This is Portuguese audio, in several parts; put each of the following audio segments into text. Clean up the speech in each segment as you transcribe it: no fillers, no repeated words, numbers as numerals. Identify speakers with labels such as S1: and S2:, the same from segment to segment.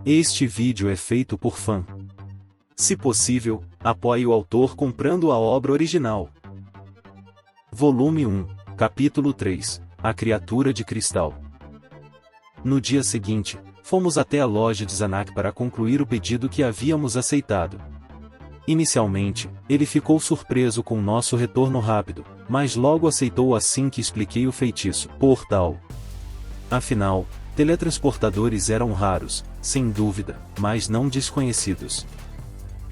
S1: Este vídeo é feito por fã. Se possível, apoie o autor comprando a obra original. Volume 1, Capítulo 3, A Criatura de Cristal. No dia seguinte, fomos até a loja de Zanak para concluir o pedido que havíamos aceitado. Inicialmente, ele ficou surpreso com nosso retorno rápido, mas logo aceitou assim que expliquei o feitiço portal. Afinal, teletransportadores eram raros, sem dúvida, mas não desconhecidos.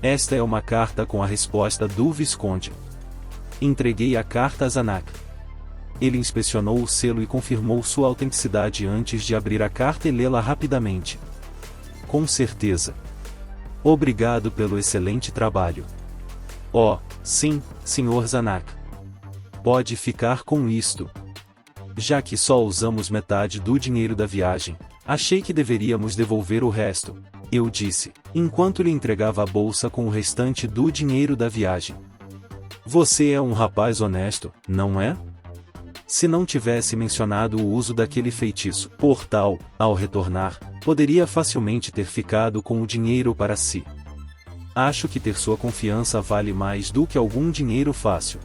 S1: Esta é uma carta com a resposta do Visconde. Entreguei a carta a Zanak. Ele inspecionou o selo e confirmou sua autenticidade antes de abrir a carta e lê-la rapidamente. Com certeza. Obrigado pelo excelente trabalho. Oh, sim, Sr. Zanak. Pode ficar com isto. Já que só usamos metade do dinheiro da viagem, achei que deveríamos devolver o resto, eu disse, enquanto lhe entregava a bolsa com o restante do dinheiro da viagem. Você é um rapaz honesto, não é? Se não tivesse mencionado o uso daquele feitiço portal, ao retornar, poderia facilmente ter ficado com o dinheiro para si. Acho que ter sua confiança vale mais do que algum dinheiro fácil.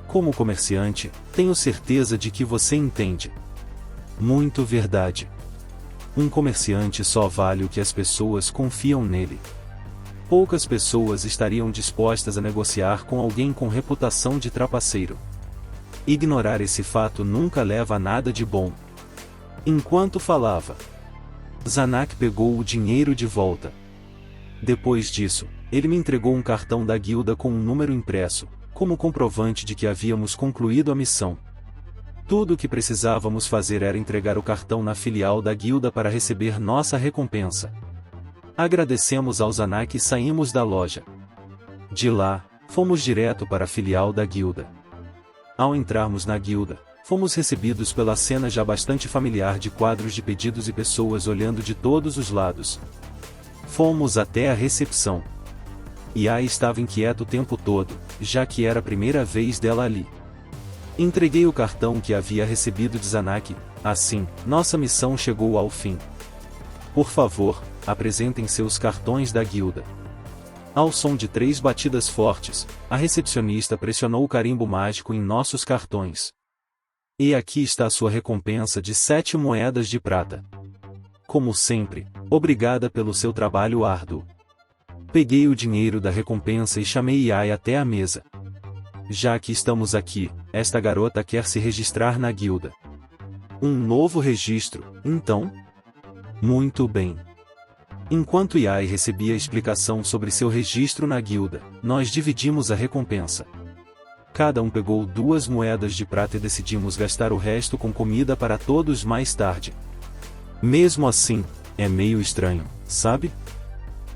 S1: Como comerciante, tenho certeza de que você entende. Muito verdade. Um comerciante só vale o que as pessoas confiam nele. Poucas pessoas estariam dispostas a negociar com alguém com reputação de trapaceiro. Ignorar esse fato nunca leva a nada de bom. Enquanto falava, Zanak pegou o dinheiro de volta. Depois disso, ele me entregou um cartão da guilda com um número impresso, como comprovante de que havíamos concluído a missão. Tudo o que precisávamos fazer era entregar o cartão na filial da guilda para receber nossa recompensa. Agradecemos ao Zanak e saímos da loja. De lá, fomos direto para a filial da guilda. Ao entrarmos na guilda, fomos recebidos pela cena já bastante familiar de quadros de pedidos e pessoas olhando de todos os lados. Fomos até a recepção. Yai estava inquieta o tempo todo, já que era a primeira vez dela ali. Entreguei o cartão que havia recebido de Zanak, assim, nossa missão chegou ao fim. Por favor, apresentem seus cartões da guilda. Ao som de 3 batidas fortes, a recepcionista pressionou o carimbo mágico em nossos cartões. E aqui está a sua recompensa de 7 moedas de prata. Como sempre, obrigada pelo seu trabalho árduo. Peguei o dinheiro da recompensa e chamei Yai até a mesa. Já que estamos aqui, esta garota quer se registrar na guilda. Um novo registro, então? Muito bem. Enquanto Yai recebia explicação sobre seu registro na guilda, nós dividimos a recompensa. Cada um pegou 2 moedas de prata e decidimos gastar o resto com comida para todos mais tarde. Mesmo assim, é meio estranho, sabe?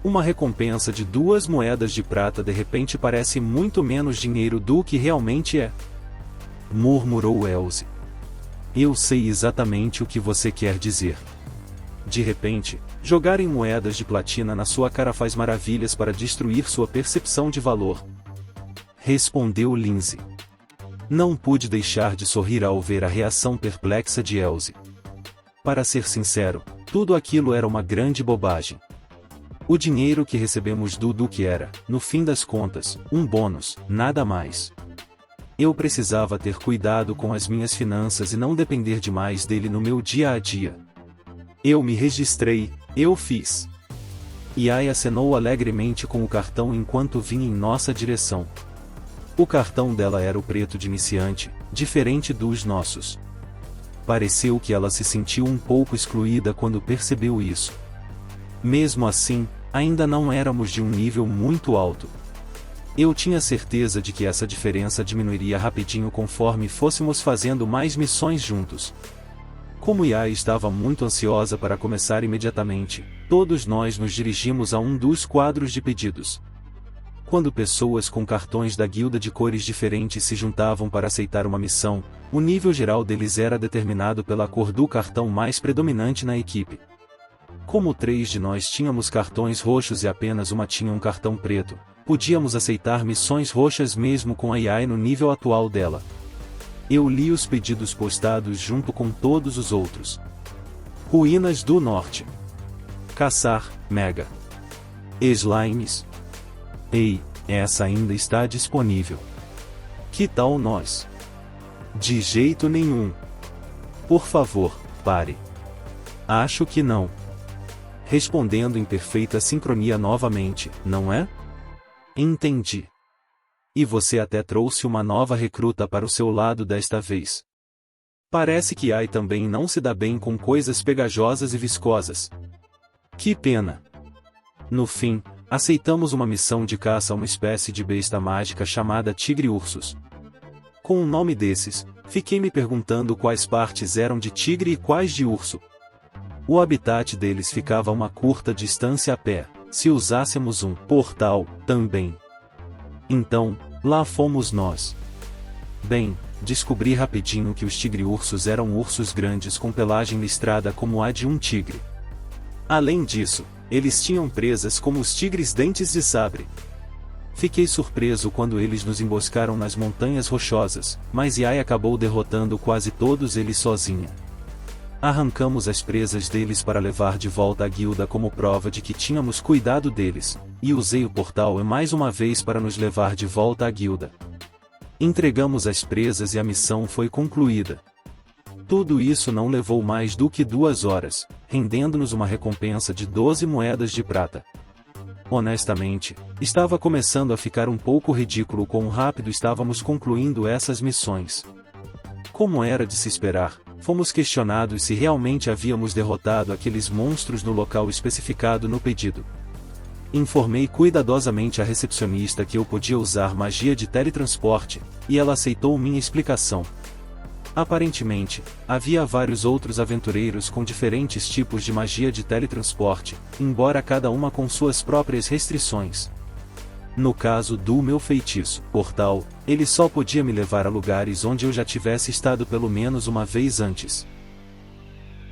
S1: Uma recompensa de 2 moedas de prata de repente parece muito menos dinheiro do que realmente é. Murmurou Elze. Eu sei exatamente o que você quer dizer. De repente, jogarem moedas de platina na sua cara faz maravilhas para destruir sua percepção de valor. Respondeu Lindsay. Não pude deixar de sorrir ao ver a reação perplexa de Elze. Para ser sincero, tudo aquilo era uma grande bobagem. O dinheiro que recebemos do Duque era, no fim das contas, um bônus, nada mais. Eu precisava ter cuidado com as minhas finanças e não depender demais dele no meu dia a dia. Eu me registrei, eu fiz. Yai acenou alegremente com o cartão enquanto vinha em nossa direção. O cartão dela era o preto de iniciante, diferente dos nossos. Pareceu que ela se sentiu um pouco excluída quando percebeu isso. Mesmo assim, ainda não éramos de um nível muito alto. Eu tinha certeza de que essa diferença diminuiria rapidinho conforme fôssemos fazendo mais missões juntos. Como Yai estava muito ansiosa para começar imediatamente, todos nós nos dirigimos a um dos quadros de pedidos. Quando pessoas com cartões da guilda de cores diferentes se juntavam para aceitar uma missão, o nível geral deles era determinado pela cor do cartão mais predominante na equipe. Como 3 de nós tínhamos cartões roxos e apenas uma tinha um cartão preto, podíamos aceitar missões roxas mesmo com a Yai no nível atual dela. Eu li os pedidos postados junto com todos os outros. Ruínas do Norte. Caçar, Mega Slimes. Ei, essa ainda está disponível. Que tal nós? De jeito nenhum. Por favor, pare. Acho que não. Respondendo em perfeita sincronia novamente, não é? Entendi. E você até trouxe uma nova recruta para o seu lado desta vez. Parece que Ai também não se dá bem com coisas pegajosas e viscosas. Que pena. No fim, aceitamos uma missão de caça a uma espécie de besta mágica chamada tigre-ursos. Com um nome desses, fiquei me perguntando quais partes eram de tigre e quais de urso. O habitat deles ficava a uma curta distância a pé, se usássemos um portal, também. Então, lá fomos nós. Bem, descobri rapidinho que os tigre-ursos eram ursos grandes com pelagem listrada como a de um tigre. Além disso, eles tinham presas como os tigres dentes de sabre. Fiquei surpreso quando eles nos emboscaram nas montanhas rochosas, mas Yai acabou derrotando quase todos eles sozinha. Arrancamos as presas deles para levar de volta à guilda como prova de que tínhamos cuidado deles, e usei o portal mais uma vez para nos levar de volta à guilda. Entregamos as presas e a missão foi concluída. Tudo isso não levou mais do que 2 horas, rendendo-nos uma recompensa de 12 moedas de prata. Honestamente, estava começando a ficar um pouco ridículo quão rápido estávamos concluindo essas missões. Como era de se esperar, fomos questionados se realmente havíamos derrotado aqueles monstros no local especificado no pedido. Informei cuidadosamente a recepcionista que eu podia usar magia de teletransporte, e ela aceitou minha explicação. Aparentemente, havia vários outros aventureiros com diferentes tipos de magia de teletransporte, embora cada uma com suas próprias restrições. No caso do meu feitiço, portal, ele só podia me levar a lugares onde eu já tivesse estado pelo menos uma vez antes.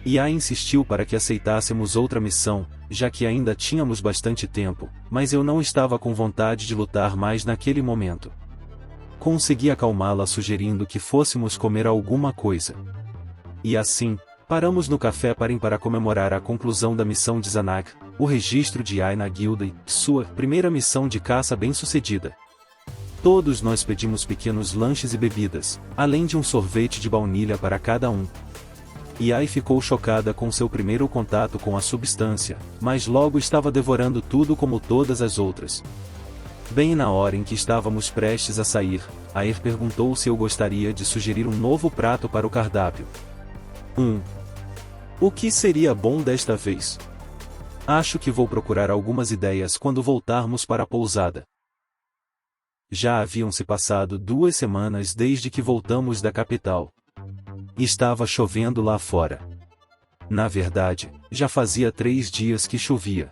S1: Yai insistiu para que aceitássemos outra missão, já que ainda tínhamos bastante tempo, mas eu não estava com vontade de lutar mais naquele momento. Consegui acalmá-la sugerindo que fôssemos comer alguma coisa. E assim, paramos no café para comemorar a conclusão da missão de Zanag, o registro de Yai na guilda e sua primeira missão de caça bem-sucedida. Todos nós pedimos pequenos lanches e bebidas, além de um sorvete de baunilha para cada um. Yai ficou chocada com seu primeiro contato com a substância, mas logo estava devorando tudo como todas as outras. Bem na hora em que estávamos prestes a sair, Aer perguntou se eu gostaria de sugerir um novo prato para o cardápio. O que seria bom desta vez? Acho que vou procurar algumas ideias quando voltarmos para a pousada. Já haviam se passado 2 semanas desde que voltamos da capital. Estava chovendo lá fora. Na verdade, já fazia 3 dias que chovia.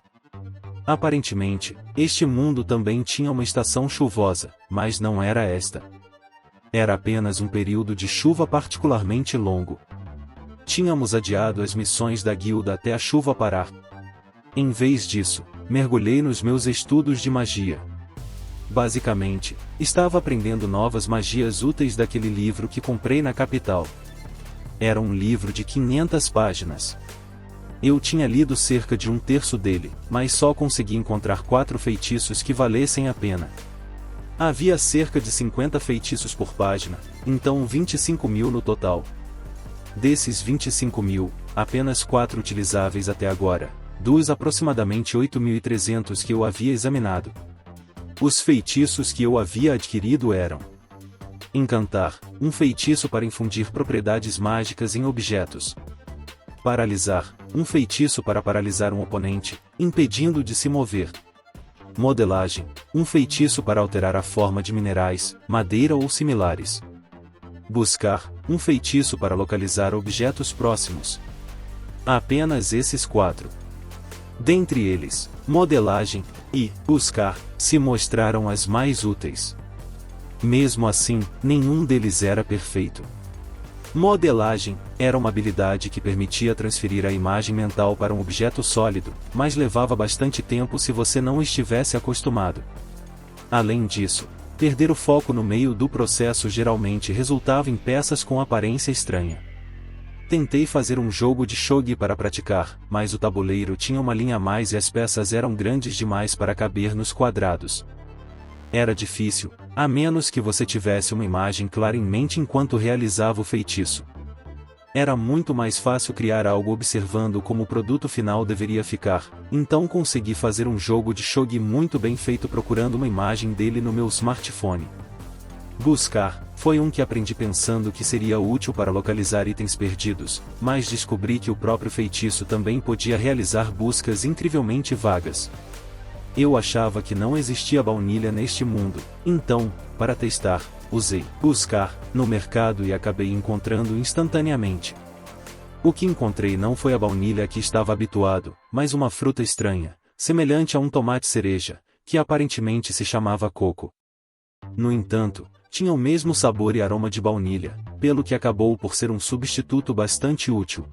S1: Aparentemente, este mundo também tinha uma estação chuvosa, mas não era esta. Era apenas um período de chuva particularmente longo. Tínhamos adiado as missões da guilda até a chuva parar. Em vez disso, mergulhei nos meus estudos de magia. Basicamente, estava aprendendo novas magias úteis daquele livro que comprei na capital. Era um livro de 500 páginas. Eu tinha lido cerca de 1/3 dele, mas só consegui encontrar 4 feitiços que valessem a pena. Havia cerca de 50 feitiços por página, então 25.000 no total. Desses 25.000, apenas 4 utilizáveis até agora, dos aproximadamente 8.300 que eu havia examinado. Os feitiços que eu havia adquirido eram: Encantar, um feitiço para infundir propriedades mágicas em objetos. Paralisar, um feitiço para paralisar um oponente, impedindo de se mover. Modelagem, um feitiço para alterar a forma de minerais, madeira ou similares. Buscar, um feitiço para localizar objetos próximos. Apenas esses 4. Dentre eles, modelagem e buscar se mostraram as mais úteis. Mesmo assim, nenhum deles era perfeito. Modelagem era uma habilidade que permitia transferir a imagem mental para um objeto sólido, mas levava bastante tempo se você não estivesse acostumado. Além disso, perder o foco no meio do processo geralmente resultava em peças com aparência estranha. Tentei fazer um jogo de shogi para praticar, mas o tabuleiro tinha uma linha a mais e as peças eram grandes demais para caber nos quadrados. Era difícil, a menos que você tivesse uma imagem clara em mente enquanto realizava o feitiço. Era muito mais fácil criar algo observando como o produto final deveria ficar, então consegui fazer um jogo de shogi muito bem feito procurando uma imagem dele no meu smartphone. Buscar foi um que aprendi pensando que seria útil para localizar itens perdidos, mas descobri que o próprio feitiço também podia realizar buscas incrivelmente vagas. Eu achava que não existia baunilha neste mundo, então, para testar, usei buscar no mercado e acabei encontrando instantaneamente. O que encontrei não foi a baunilha a que estava habituado, mas uma fruta estranha, semelhante a um tomate cereja, que aparentemente se chamava coco. No entanto, tinha o mesmo sabor e aroma de baunilha, pelo que acabou por ser um substituto bastante útil.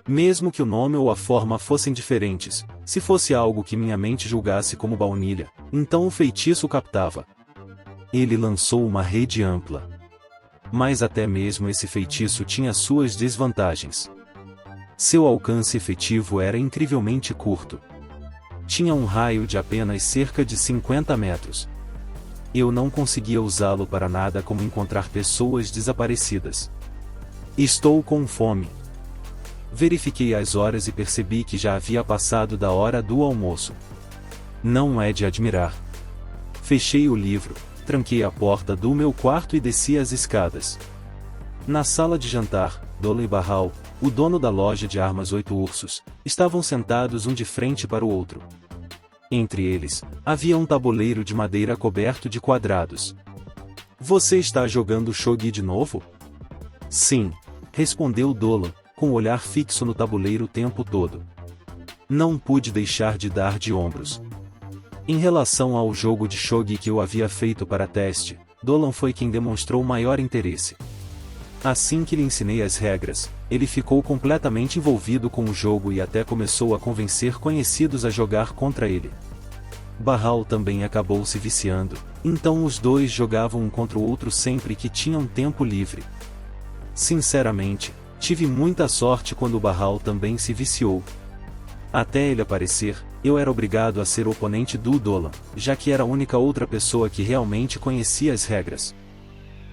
S1: Mesmo que o nome ou a forma fossem diferentes, se fosse algo que minha mente julgasse como baunilha, então o feitiço captava. Ele lançou uma rede ampla. Mas até mesmo esse feitiço tinha suas desvantagens. Seu alcance efetivo era incrivelmente curto. Tinha um raio de apenas cerca de 50 metros. Eu não conseguia usá-lo para nada como encontrar pessoas desaparecidas. Estou com fome. Verifiquei as horas e percebi que já havia passado da hora do almoço. Não é de admirar. Fechei o livro, tranquei a porta do meu quarto e desci as escadas. Na sala de jantar, Dolan e Barral, o dono da loja de armas 8 Ursos, estavam sentados um de frente para o outro. Entre eles, havia um tabuleiro de madeira coberto de quadrados. Você está jogando shogi de novo? Sim, respondeu Dolan, com o olhar fixo no tabuleiro o tempo todo. Não pude deixar de dar de ombros. Em relação ao jogo de shogi que eu havia feito para teste, Dolan foi quem demonstrou maior interesse. Assim que lhe ensinei as regras, ele ficou completamente envolvido com o jogo e até começou a convencer conhecidos a jogar contra ele. Barral também acabou se viciando, então os dois jogavam um contra o outro sempre que tinham tempo livre. Sinceramente, tive muita sorte quando o Barral também se viciou. Até ele aparecer, eu era obrigado a ser o oponente do Dolan, já que era a única outra pessoa que realmente conhecia as regras.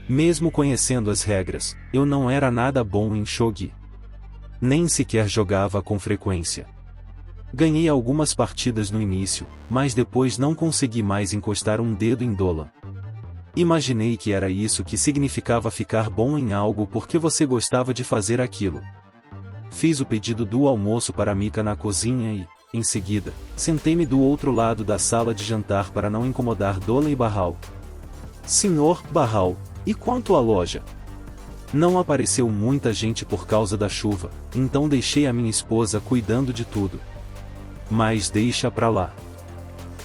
S1: Mesmo conhecendo as regras, eu não era nada bom em shogi. Nem sequer jogava com frequência. Ganhei algumas partidas no início, mas depois não consegui mais encostar um dedo em Dolan. Imaginei que era isso que significava ficar bom em algo porque você gostava de fazer aquilo. Fiz o pedido do almoço para Mika na cozinha e, em seguida, sentei-me do outro lado da sala de jantar para não incomodar Dolan e Barral. Senhor Barral, e quanto à loja? Não apareceu muita gente por causa da chuva, então deixei a minha esposa cuidando de tudo. Mas deixa pra lá.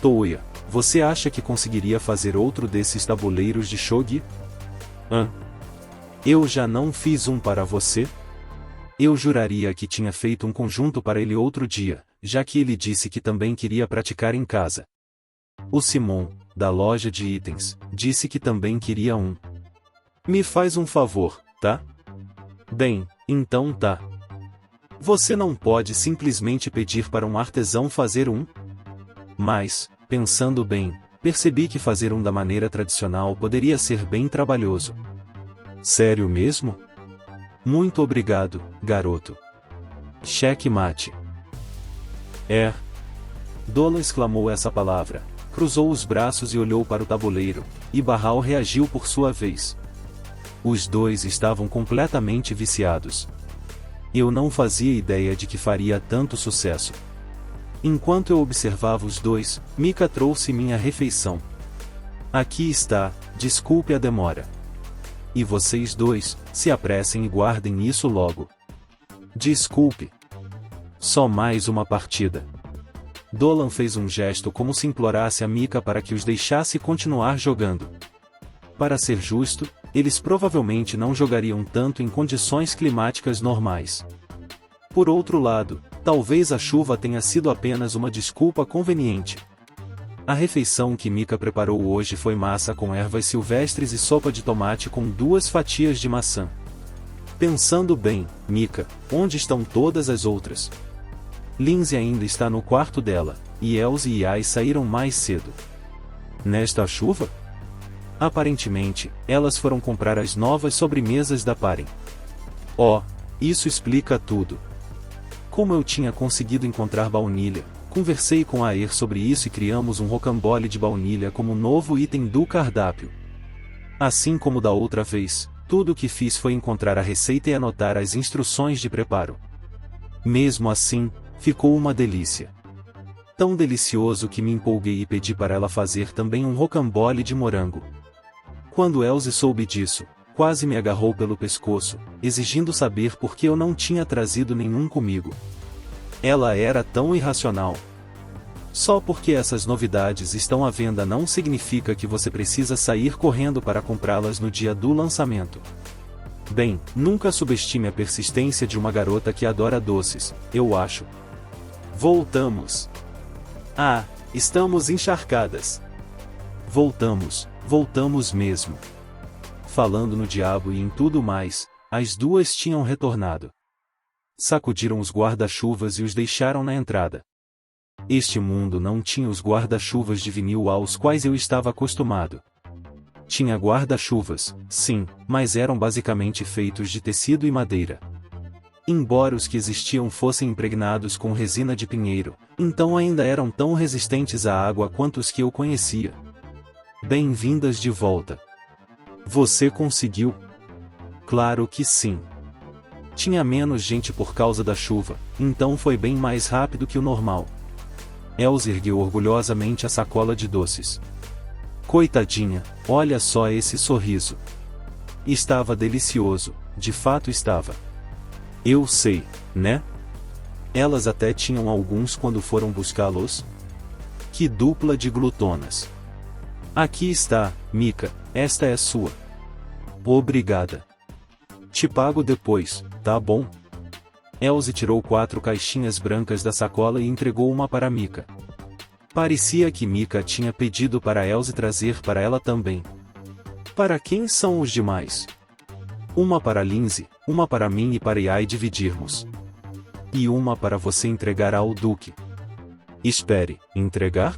S1: Toya, você acha que conseguiria fazer outro desses tabuleiros de shogi? Eu já não fiz um para você? Eu juraria que tinha feito um conjunto para ele outro dia, já que ele disse que também queria praticar em casa. O Simon, da loja de itens, disse que também queria um. Me faz um favor, tá? Bem, então tá. Você não pode simplesmente pedir para um artesão fazer um? Mas, pensando bem, percebi que fazer um da maneira tradicional poderia ser bem trabalhoso. Sério mesmo? Muito obrigado, garoto. Cheque mate. Dolan exclamou essa palavra, cruzou os braços e olhou para o tabuleiro, e Barral reagiu por sua vez. Os dois estavam completamente viciados. Eu não fazia ideia de que faria tanto sucesso. Enquanto eu observava os dois, Mika trouxe minha refeição. Aqui está, desculpe a demora. E vocês dois, se apressem e guardem isso logo. Desculpe. Só mais uma partida. Dolan fez um gesto como se implorasse a Mika para que os deixasse continuar jogando. Para ser justo, eles provavelmente não jogariam tanto em condições climáticas normais. Por outro lado, talvez a chuva tenha sido apenas uma desculpa conveniente. A refeição que Mika preparou hoje foi massa com ervas silvestres e sopa de tomate com 2 fatias de maçã. Pensando bem, Mika, onde estão todas as outras? Lindsay ainda está no quarto dela, e Elsie e Ai saíram mais cedo. Nesta chuva? Aparentemente, elas foram comprar as novas sobremesas da Paren. Oh, isso explica tudo. Como eu tinha conseguido encontrar baunilha, conversei com a Aer sobre isso e criamos um rocambole de baunilha como novo item do cardápio. Assim como da outra vez, tudo o que fiz foi encontrar a receita e anotar as instruções de preparo. Mesmo assim, ficou uma delícia. Tão delicioso que me empolguei e pedi para ela fazer também um rocambole de morango. Quando Elsie soube disso, quase me agarrou pelo pescoço, exigindo saber por que eu não tinha trazido nenhum comigo. Ela era tão irracional. Só porque essas novidades estão à venda não significa que você precisa sair correndo para comprá-las no dia do lançamento. Bem, nunca subestime a persistência de uma garota que adora doces, eu acho. Voltamos. Ah, estamos encharcadas. Voltamos mesmo. Falando no diabo e em tudo mais, as duas tinham retornado. Sacudiram os guarda-chuvas e os deixaram na entrada. Este mundo não tinha os guarda-chuvas de vinil aos quais eu estava acostumado. Tinha guarda-chuvas, sim, mas eram basicamente feitos de tecido e madeira. Embora os que existiam fossem impregnados com resina de pinheiro, então ainda eram tão resistentes à água quanto os que eu conhecia. Bem-vindas de volta. Você conseguiu? Claro que sim. Tinha menos gente por causa da chuva, então foi bem mais rápido que o normal. Elsie ergueu orgulhosamente a sacola de doces. Coitadinha, olha só esse sorriso. Estava delicioso, de fato estava. Eu sei, né? Elas até tinham alguns quando foram buscá-los. Que dupla de glutonas. Aqui está, Mika, esta é sua. Obrigada. Te pago depois, tá bom? Elsie tirou 4 caixinhas brancas da sacola e entregou uma para Mika. Parecia que Mika tinha pedido para Elsie trazer para ela também. Para quem são os demais? Uma para Lindsay, uma para mim e para Ai dividirmos. E uma para você entregar ao Duque. Espere, entregar?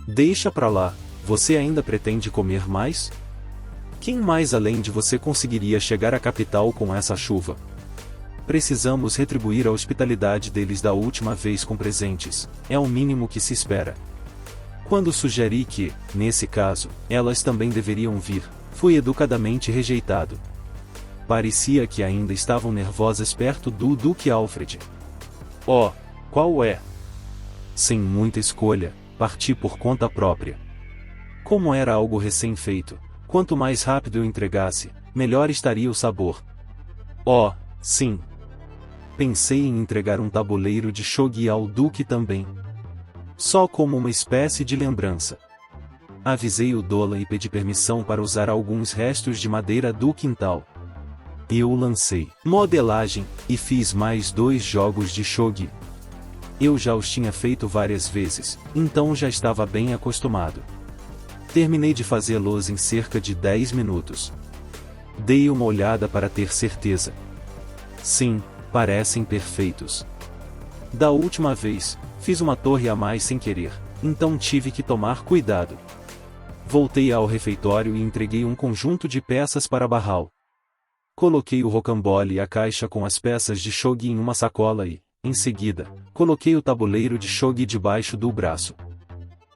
S1: Deixa pra lá, você ainda pretende comer mais? Quem mais além de você conseguiria chegar à capital com essa chuva? Precisamos retribuir a hospitalidade deles da última vez com presentes, é o mínimo que se espera. Quando sugeri que, nesse caso, elas também deveriam vir, fui educadamente rejeitado. Parecia que ainda estavam nervosas perto do Duque Alfred. Oh, qual é? Sem muita escolha, parti por conta própria. Como era algo recém-feito, quanto mais rápido eu entregasse, melhor estaria o sabor. Oh, sim. Pensei em entregar um tabuleiro de shogi ao Duque também. Só como uma espécie de lembrança. Avisei o Dola e pedi permissão para usar alguns restos de madeira do quintal. Eu lancei modelagem, e fiz mais 2 jogos de shogi. Eu já os tinha feito várias vezes, então já estava bem acostumado. Terminei de fazê-los em cerca de 10 minutos. Dei uma olhada para ter certeza. Sim, parecem perfeitos. Da última vez, fiz uma torre a mais sem querer, então tive que tomar cuidado. Voltei ao refeitório e entreguei um conjunto de peças para Barral. Coloquei o rocambole e a caixa com as peças de shogi em uma sacola e, em seguida, coloquei o tabuleiro de shogi debaixo do braço.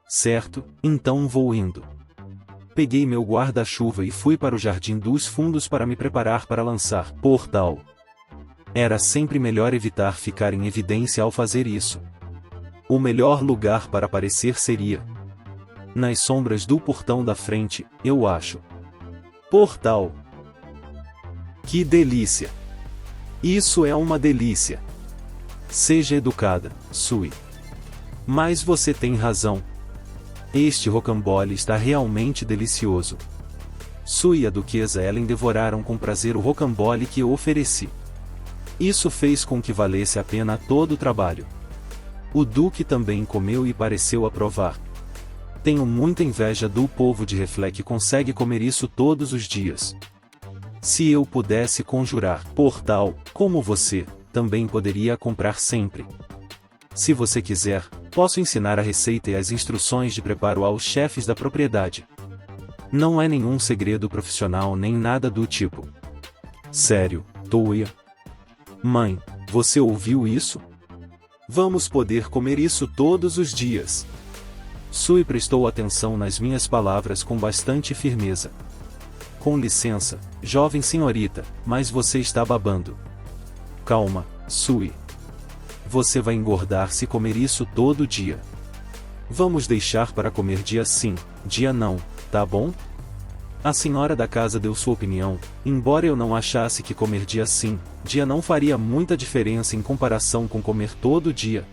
S1: Certo, então vou indo. Peguei meu guarda-chuva e fui para o Jardim dos Fundos para me preparar para lançar Portal. Era sempre melhor evitar ficar em evidência ao fazer isso. O melhor lugar para aparecer seria nas sombras do portão da frente, eu acho. Portal. Que delícia! Isso é uma delícia! Seja educada, Sui. Mas você tem razão. Este rocambole está realmente delicioso. Sui e a duquesa Ellen devoraram com prazer o rocambole que eu ofereci. Isso fez com que valesse a pena todo o trabalho. O Duque também comeu e pareceu aprovar. Tenho muita inveja do povo de Reflec que consegue comer isso todos os dias. Se eu pudesse conjurar portal, como você, também poderia comprar sempre. Se você quiser, posso ensinar a receita e as instruções de preparo aos chefes da propriedade. Não é nenhum segredo profissional nem nada do tipo. Sério, Toya? Mãe, você ouviu isso? Vamos poder comer isso todos os dias. Sui prestou atenção nas minhas palavras com bastante firmeza. Com licença, jovem senhorita, mas você está babando. Calma, Sui. Você vai engordar se comer isso todo dia. Vamos deixar para comer dia sim, dia não, tá bom? A senhora da casa deu sua opinião, embora eu não achasse que comer dia sim, dia não faria muita diferença em comparação com comer todo dia.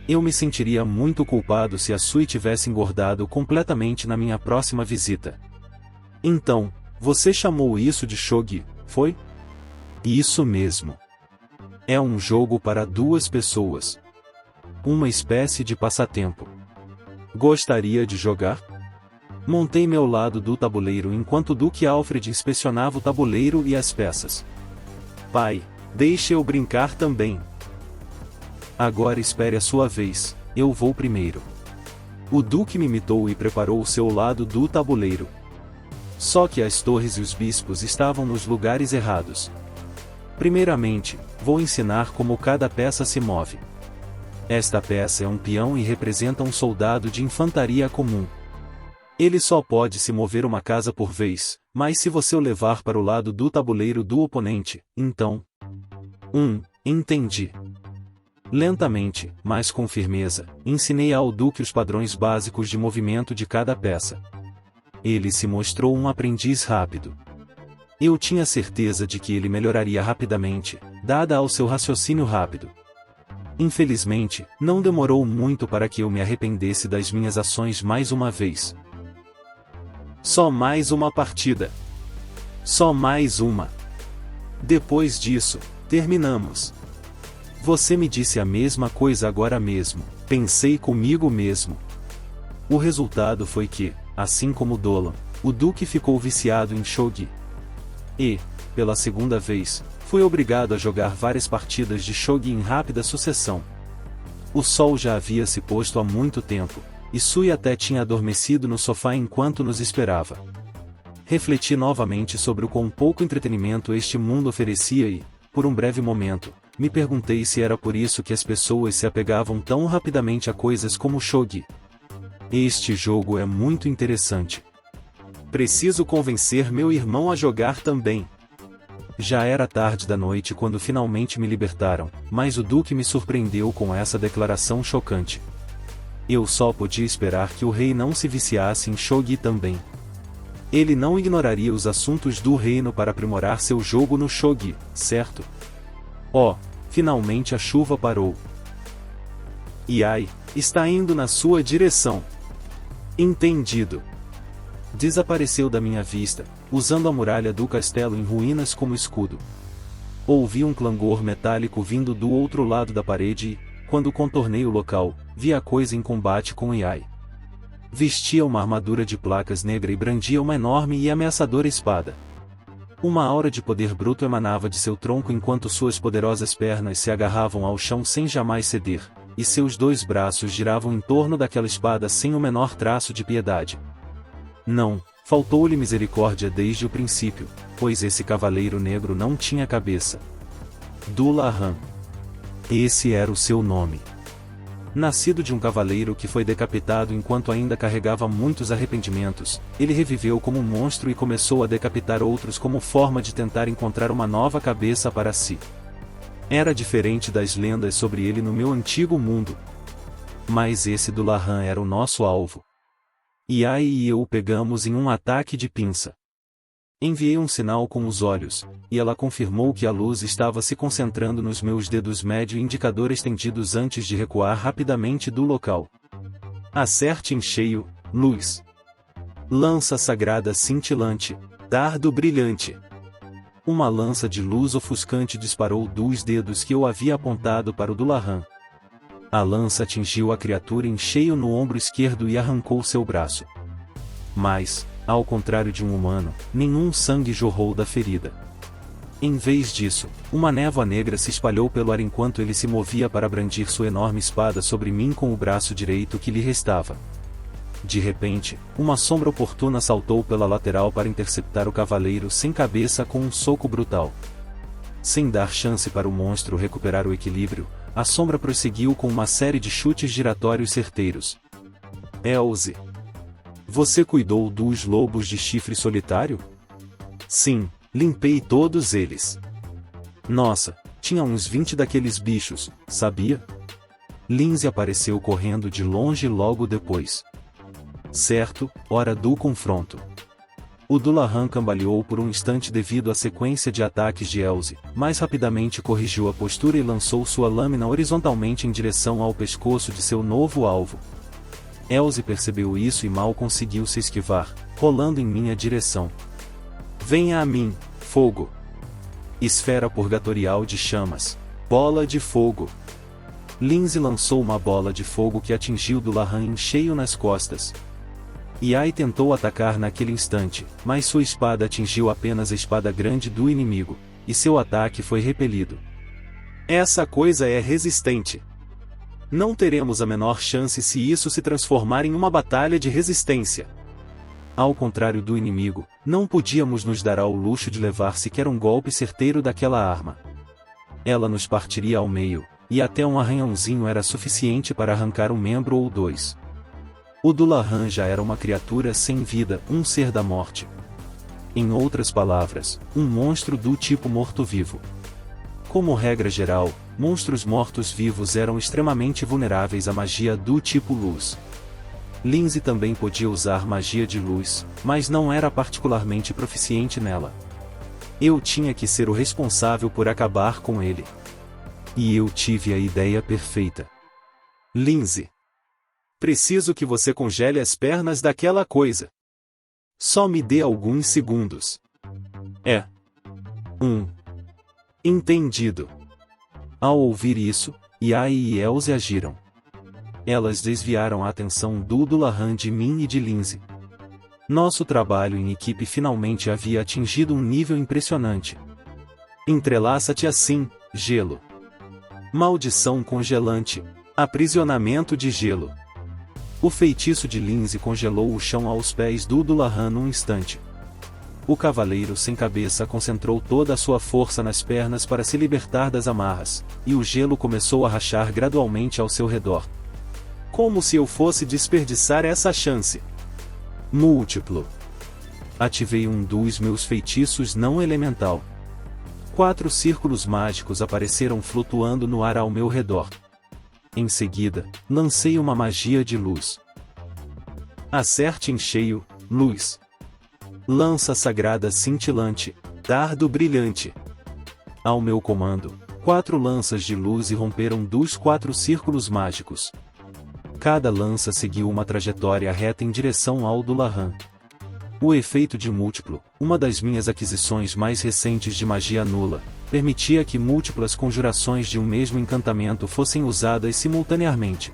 S1: Eu me sentiria muito culpado se a Sui tivesse engordado completamente na minha próxima visita. Então, você chamou isso de shogi, foi? Isso mesmo. É um jogo para duas pessoas. Uma espécie de passatempo. Gostaria de jogar? Montei-me ao lado do tabuleiro enquanto o Duque Alfred inspecionava o tabuleiro e as peças. Pai, deixe eu brincar também. Agora espere a sua vez, eu vou primeiro. O Duque me imitou e preparou o seu lado do tabuleiro. Só que as torres e os bispos estavam nos lugares errados. Primeiramente, vou ensinar como cada peça se move. Esta peça é um peão e representa um soldado de infantaria comum. Ele só pode se mover uma casa por vez, mas se você o levar para o lado do tabuleiro do oponente, então... Entendi. Lentamente, mas com firmeza, ensinei ao Duque os padrões básicos de movimento de cada peça. Ele se mostrou um aprendiz rápido. Eu tinha certeza de que ele melhoraria rapidamente, dada ao seu raciocínio rápido. Infelizmente, não demorou muito para que eu me arrependesse das minhas ações mais uma vez. Só mais uma partida. Só mais uma. Depois disso, terminamos. Você me disse a mesma coisa agora mesmo, pensei comigo mesmo. O resultado foi que, assim como Dolan, o Duque ficou viciado em shogi. E, pela segunda vez, fui obrigado a jogar várias partidas de shogi em rápida sucessão. O sol já havia se posto há muito tempo, e Sui até tinha adormecido no sofá enquanto nos esperava. Refleti novamente sobre o quão pouco entretenimento este mundo oferecia e, por um breve momento, me perguntei se era por isso que as pessoas se apegavam tão rapidamente a coisas como shogi. Este jogo é muito interessante. Preciso convencer meu irmão a jogar também. Já era tarde da noite quando finalmente me libertaram, mas o Duque me surpreendeu com essa declaração chocante. Eu só podia esperar que o rei não se viciasse em shogi também. Ele não ignoraria os assuntos do reino para aprimorar seu jogo no shogi, certo? Oh, finalmente a chuva parou. Iai, está indo na sua direção. Entendido. Desapareceu da minha vista, usando a muralha do castelo em ruínas como escudo. Ouvi um clangor metálico vindo do outro lado da parede e, quando contornei o local, vi a coisa em combate com Iai. Vestia uma armadura de placas negra e brandia uma enorme e ameaçadora espada. Uma aura de poder bruto emanava de seu tronco enquanto suas poderosas pernas se agarravam ao chão sem jamais ceder, e seus dois braços giravam em torno daquela espada sem o menor traço de piedade. Não, faltou-lhe misericórdia desde o princípio, pois esse cavaleiro negro não tinha cabeça. Dullahan. Esse era o seu nome. Nascido de um cavaleiro que foi decapitado enquanto ainda carregava muitos arrependimentos, ele reviveu como um monstro e começou a decapitar outros como forma de tentar encontrar uma nova cabeça para si. Era diferente das lendas sobre ele no meu antigo mundo. Mas esse Dullahan era o nosso alvo. Iai e eu o pegamos em um ataque de pinça. Enviei um sinal com os olhos, e ela confirmou que a luz estava se concentrando nos meus dedos médio e indicador estendidos antes de recuar rapidamente do local. Acerte em cheio, luz. Lança sagrada cintilante, dardo brilhante. Uma lança de luz ofuscante disparou dos dedos que eu havia apontado para o Dullahan. A lança atingiu a criatura em cheio no ombro esquerdo e arrancou seu braço. Mas, Ao contrário de um humano, nenhum sangue jorrou da ferida. Em vez disso, uma névoa negra se espalhou pelo ar enquanto ele se movia para brandir sua enorme espada sobre mim com o braço direito que lhe restava. De repente, uma sombra oportuna saltou pela lateral para interceptar o cavaleiro sem cabeça com um soco brutal. Sem dar chance para o monstro recuperar o equilíbrio, a sombra prosseguiu com uma série de chutes giratórios certeiros. Elze, você cuidou dos lobos de chifre solitário? Sim, limpei todos eles. Nossa, tinha uns 20 daqueles bichos, sabia? Lindsay apareceu correndo de longe logo depois. Certo, hora do confronto. O Dullahan cambaleou por um instante devido à sequência de ataques de Elze, mas rapidamente corrigiu a postura e lançou sua lâmina horizontalmente em direção ao pescoço de seu novo alvo. Elze percebeu isso e mal conseguiu se esquivar, rolando em minha direção. Venha a mim, fogo! Esfera purgatorial de chamas. Bola de fogo! Lindsay lançou uma bola de fogo que atingiu Dullahan em cheio nas costas. Yai tentou atacar naquele instante, mas sua espada atingiu apenas a espada grande do inimigo, e seu ataque foi repelido. Essa coisa é resistente. Não teremos a menor chance se isso se transformar em uma batalha de resistência. Ao contrário do inimigo, não podíamos nos dar ao luxo de levar sequer um golpe certeiro daquela arma. Ela nos partiria ao meio, e até um arranhãozinho era suficiente para arrancar um membro ou dois. O Dullahan já era uma criatura sem vida, um ser da morte. Em outras palavras, um monstro do tipo morto-vivo. Como regra geral, monstros mortos-vivos eram extremamente vulneráveis à magia do tipo luz. Lindsay também podia usar magia de luz, mas não era particularmente proficiente nela. Eu tinha que ser o responsável por acabar com ele. E eu tive a ideia perfeita. Lindsay, preciso que você congele as pernas daquela coisa. Só me dê alguns segundos. Entendido. Ao ouvir isso, Yai e Elze agiram. Elas desviaram a atenção do Dullahan de mim e de Lindsay. Nosso trabalho em equipe finalmente havia atingido um nível impressionante. Entrelaça-te assim, gelo. Maldição congelante. Aprisionamento de gelo. O feitiço de Lindsay congelou o chão aos pés do Dullahan num instante. O cavaleiro sem cabeça concentrou toda a sua força nas pernas para se libertar das amarras, e o gelo começou a rachar gradualmente ao seu redor. Como se eu fosse desperdiçar essa chance. Múltiplo. Ativei um dos meus feitiços não elemental. 4 círculos mágicos apareceram flutuando no ar ao meu redor. Em seguida, lancei uma magia de luz. Acerte em cheio, luz. Lança sagrada cintilante, dardo brilhante. Ao meu comando, 4 lanças de luz irromperam dos 4 círculos mágicos. Cada lança seguiu uma trajetória reta em direção ao Dullahan. O efeito de múltiplo, uma das minhas aquisições mais recentes de magia nula, permitia que múltiplas conjurações de um mesmo encantamento fossem usadas simultaneamente.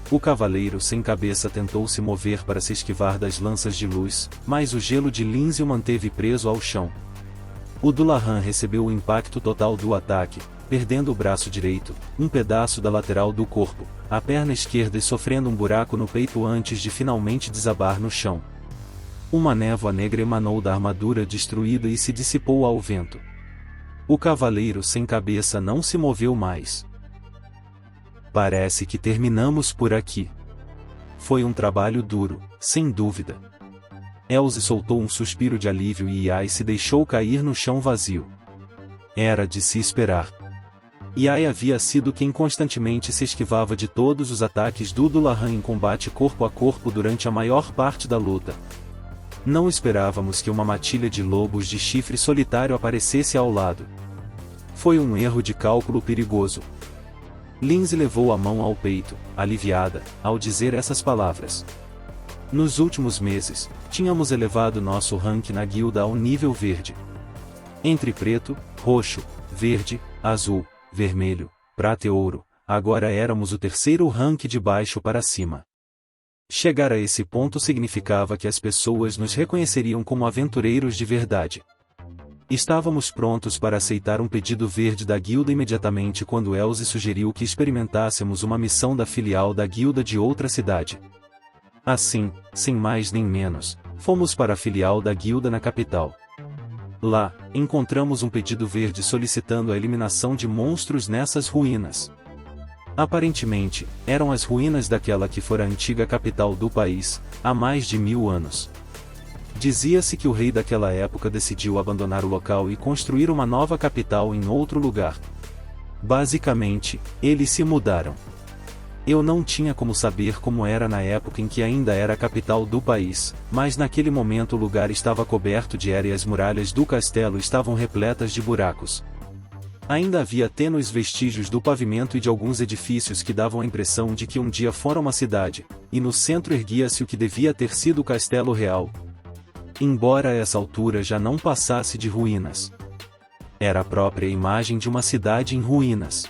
S1: O cavaleiro sem cabeça tentou se mover para se esquivar das lanças de luz, mas o gelo de Lindsay o manteve preso ao chão. O Dullahan recebeu o impacto total do ataque, perdendo o braço direito, um pedaço da lateral do corpo, a perna esquerda e sofrendo um buraco no peito antes de finalmente desabar no chão. Uma névoa negra emanou da armadura destruída e se dissipou ao vento. O cavaleiro sem cabeça não se moveu mais. Parece que terminamos por aqui. Foi um trabalho duro, sem dúvida. Elze soltou um suspiro de alívio e Yai se deixou cair no chão vazio. Era de se esperar. Yai havia sido quem constantemente se esquivava de todos os ataques do Dullahan em combate corpo a corpo durante a maior parte da luta. Não esperávamos que uma matilha de lobos de chifre solitário aparecesse ao lado. Foi um erro de cálculo perigoso. Lindsay levou a mão ao peito, aliviada, ao dizer essas palavras. Nos últimos meses, tínhamos elevado nosso ranking na guilda ao nível verde. Entre preto, roxo, verde, azul, vermelho, prata e ouro, agora éramos o terceiro rank de baixo para cima. Chegar a esse ponto significava que as pessoas nos reconheceriam como aventureiros de verdade. Estávamos prontos para aceitar um pedido verde da guilda imediatamente quando Elsie sugeriu que experimentássemos uma missão da filial da guilda de outra cidade. Assim, sem mais nem menos, fomos para a filial da guilda na capital. Lá, encontramos um pedido verde solicitando a eliminação de monstros nessas ruínas. Aparentemente, eram as ruínas daquela que fora a antiga capital do país, há mais de 1000 anos. Dizia-se que o rei daquela época decidiu abandonar o local e construir uma nova capital em outro lugar. Basicamente, eles se mudaram. Eu não tinha como saber como era na época em que ainda era a capital do país, mas naquele momento o lugar estava coberto de areia e as muralhas do castelo estavam repletas de buracos. Ainda havia tênues vestígios do pavimento e de alguns edifícios que davam a impressão de que um dia fora uma cidade, e no centro erguia-se o que devia ter sido o castelo real. Embora a essa altura já não passasse de ruínas. Era a própria imagem de uma cidade em ruínas.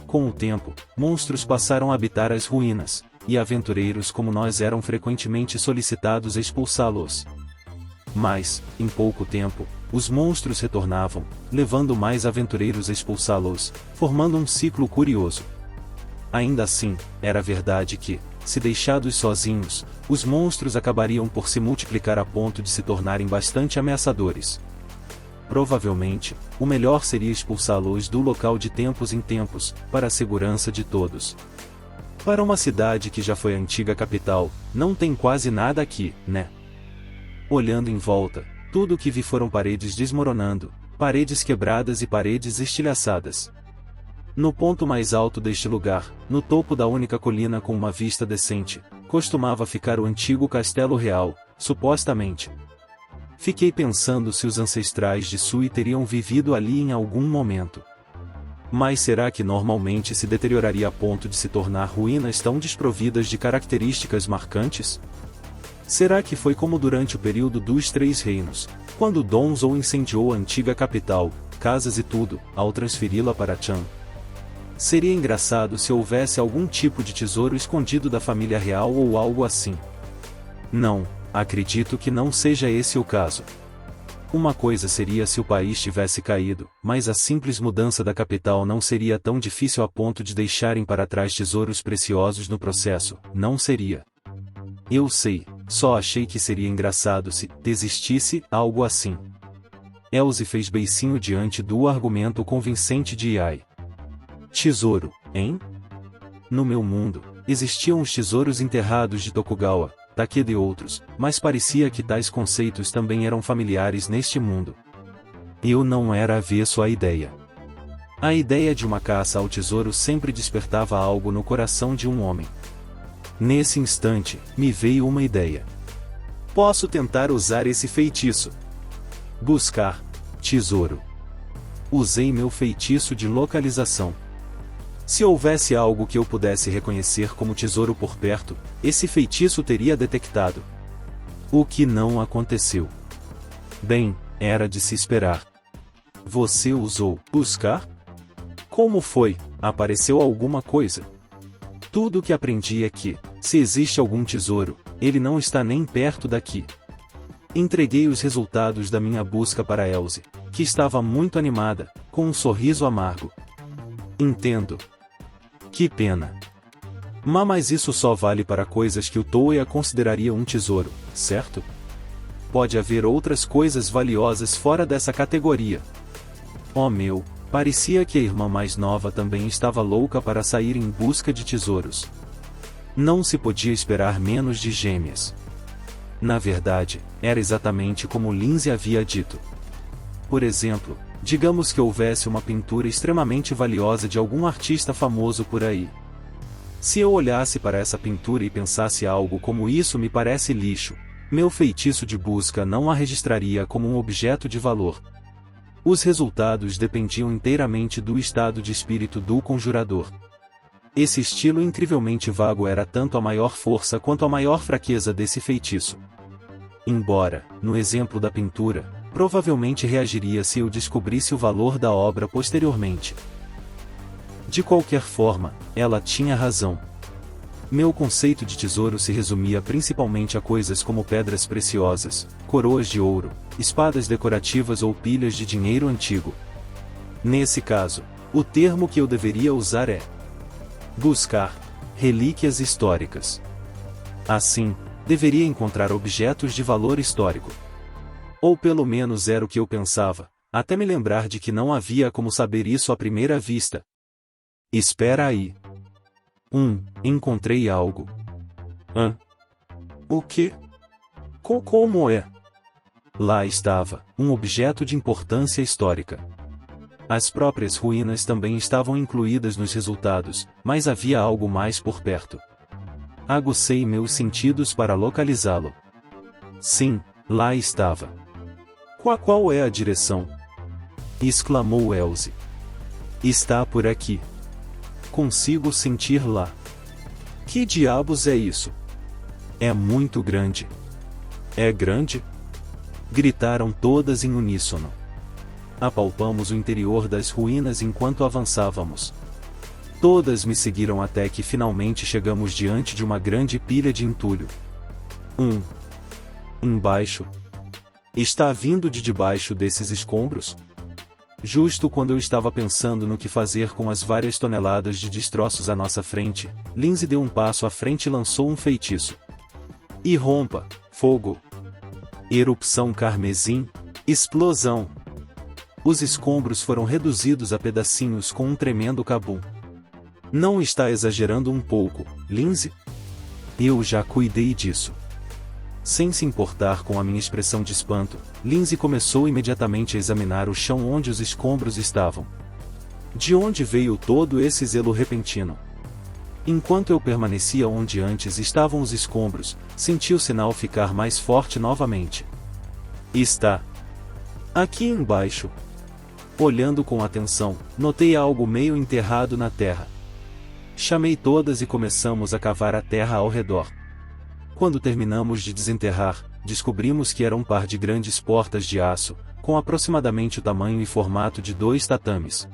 S1: Com o tempo, monstros passaram a habitar as ruínas, e aventureiros como nós eram frequentemente solicitados a expulsá-los. Mas, em pouco tempo, os monstros retornavam, levando mais aventureiros a expulsá-los, formando um ciclo curioso. Ainda assim, era verdade que, se deixados sozinhos, os monstros acabariam por se multiplicar a ponto de se tornarem bastante ameaçadores. Provavelmente, o melhor seria expulsá-los do local de tempos em tempos, para a segurança de todos. Para uma cidade que já foi a antiga capital, não tem quase nada aqui, né? Olhando em volta, tudo o que vi foram paredes desmoronando, paredes quebradas e paredes estilhaçadas. No ponto mais alto deste lugar, no topo da única colina com uma vista decente, costumava ficar o antigo castelo real, supostamente. Fiquei pensando se os ancestrais de Sui teriam vivido ali em algum momento. Mas será que normalmente se deterioraria a ponto de se tornar ruínas tão desprovidas de características marcantes? Será que foi como durante o período dos Três Reinos, quando Donzou incendiou a antiga capital, casas e tudo, ao transferi-la para Chan? Seria engraçado se houvesse algum tipo de tesouro escondido da família real ou algo assim. Não, acredito que não seja esse o caso. Uma coisa seria se o país tivesse caído, mas a simples mudança da capital não seria tão difícil a ponto de deixarem para trás tesouros preciosos no processo, não seria. Eu sei, só achei que seria engraçado se existisse algo assim. Elsie fez beicinho diante do argumento convincente de Yai. Tesouro, hein? No meu mundo, existiam os tesouros enterrados de Tokugawa, Takeda e outros, mas parecia que tais conceitos também eram familiares neste mundo. Eu não era avesso à ideia. A ideia de uma caça ao tesouro sempre despertava algo no coração de um homem. Nesse instante, me veio uma ideia. Posso tentar usar esse feitiço. Buscar tesouro. Usei meu feitiço de localização. Se houvesse algo que eu pudesse reconhecer como tesouro por perto, esse feitiço teria detectado. O que não aconteceu. Bem, era de se esperar. Você usou buscar? Como foi? Apareceu alguma coisa? Tudo o que aprendi é que, se existe algum tesouro, ele não está nem perto daqui. Entreguei os resultados da minha busca para Elsie, que estava muito animada, com um sorriso amargo. Entendo. Que pena. Mas isso só vale para coisas que o Toya consideraria um tesouro, certo? Pode haver outras coisas valiosas fora dessa categoria. Oh meu, parecia que a irmã mais nova também estava louca para sair em busca de tesouros. Não se podia esperar menos de gêmeas. Na verdade, era exatamente como Lindsay havia dito. Por exemplo, digamos que houvesse uma pintura extremamente valiosa de algum artista famoso por aí. Se eu olhasse para essa pintura e pensasse algo como isso me parece lixo, meu feitiço de busca não a registraria como um objeto de valor. Os resultados dependiam inteiramente do estado de espírito do conjurador. Esse estilo incrivelmente vago era tanto a maior força quanto a maior fraqueza desse feitiço. Embora, no exemplo da pintura, provavelmente reagiria se eu descobrisse o valor da obra posteriormente. De qualquer forma, ela tinha razão. Meu conceito de tesouro se resumia principalmente a coisas como pedras preciosas, coroas de ouro, espadas decorativas ou pilhas de dinheiro antigo. Nesse caso, o termo que eu deveria usar é buscar relíquias históricas. Assim, deveria encontrar objetos de valor histórico. Ou pelo menos era o que eu pensava, até me lembrar de que não havia como saber isso à primeira vista. Espera aí. Encontrei algo. O quê? Como é? Lá estava, um objeto de importância histórica. As próprias ruínas também estavam incluídas nos resultados, mas havia algo mais por perto. Aguçei meus sentidos para localizá-lo. Sim, lá estava. Qual é a direção? Exclamou Elsie. Está por aqui. Consigo sentir lá. Que diabos é isso? É muito grande. É grande? Gritaram todas em uníssono. Apalpamos o interior das ruínas enquanto avançávamos. Todas me seguiram até que finalmente chegamos diante de uma grande pilha de entulho. Embaixo. Está vindo de debaixo desses escombros? Justo quando eu estava pensando no que fazer com as várias toneladas de destroços à nossa frente, Lindsay deu um passo à frente e lançou um feitiço. Irrompa, fogo. Erupção carmesim, explosão. Os escombros foram reduzidos a pedacinhos com um tremendo cabum. Não está exagerando um pouco, Lindsay? Eu já cuidei disso. Sem se importar com a minha expressão de espanto, Lindsay começou imediatamente a examinar o chão onde os escombros estavam. De onde veio todo esse zelo repentino? Enquanto eu permanecia onde antes estavam os escombros, senti o sinal ficar mais forte novamente. Está aqui embaixo. Olhando com atenção, notei algo meio enterrado na terra. Chamei todas e começamos a cavar a terra ao redor. Quando terminamos de desenterrar, descobrimos que era um par de grandes portas de aço, com aproximadamente o tamanho e formato de 2 tatames.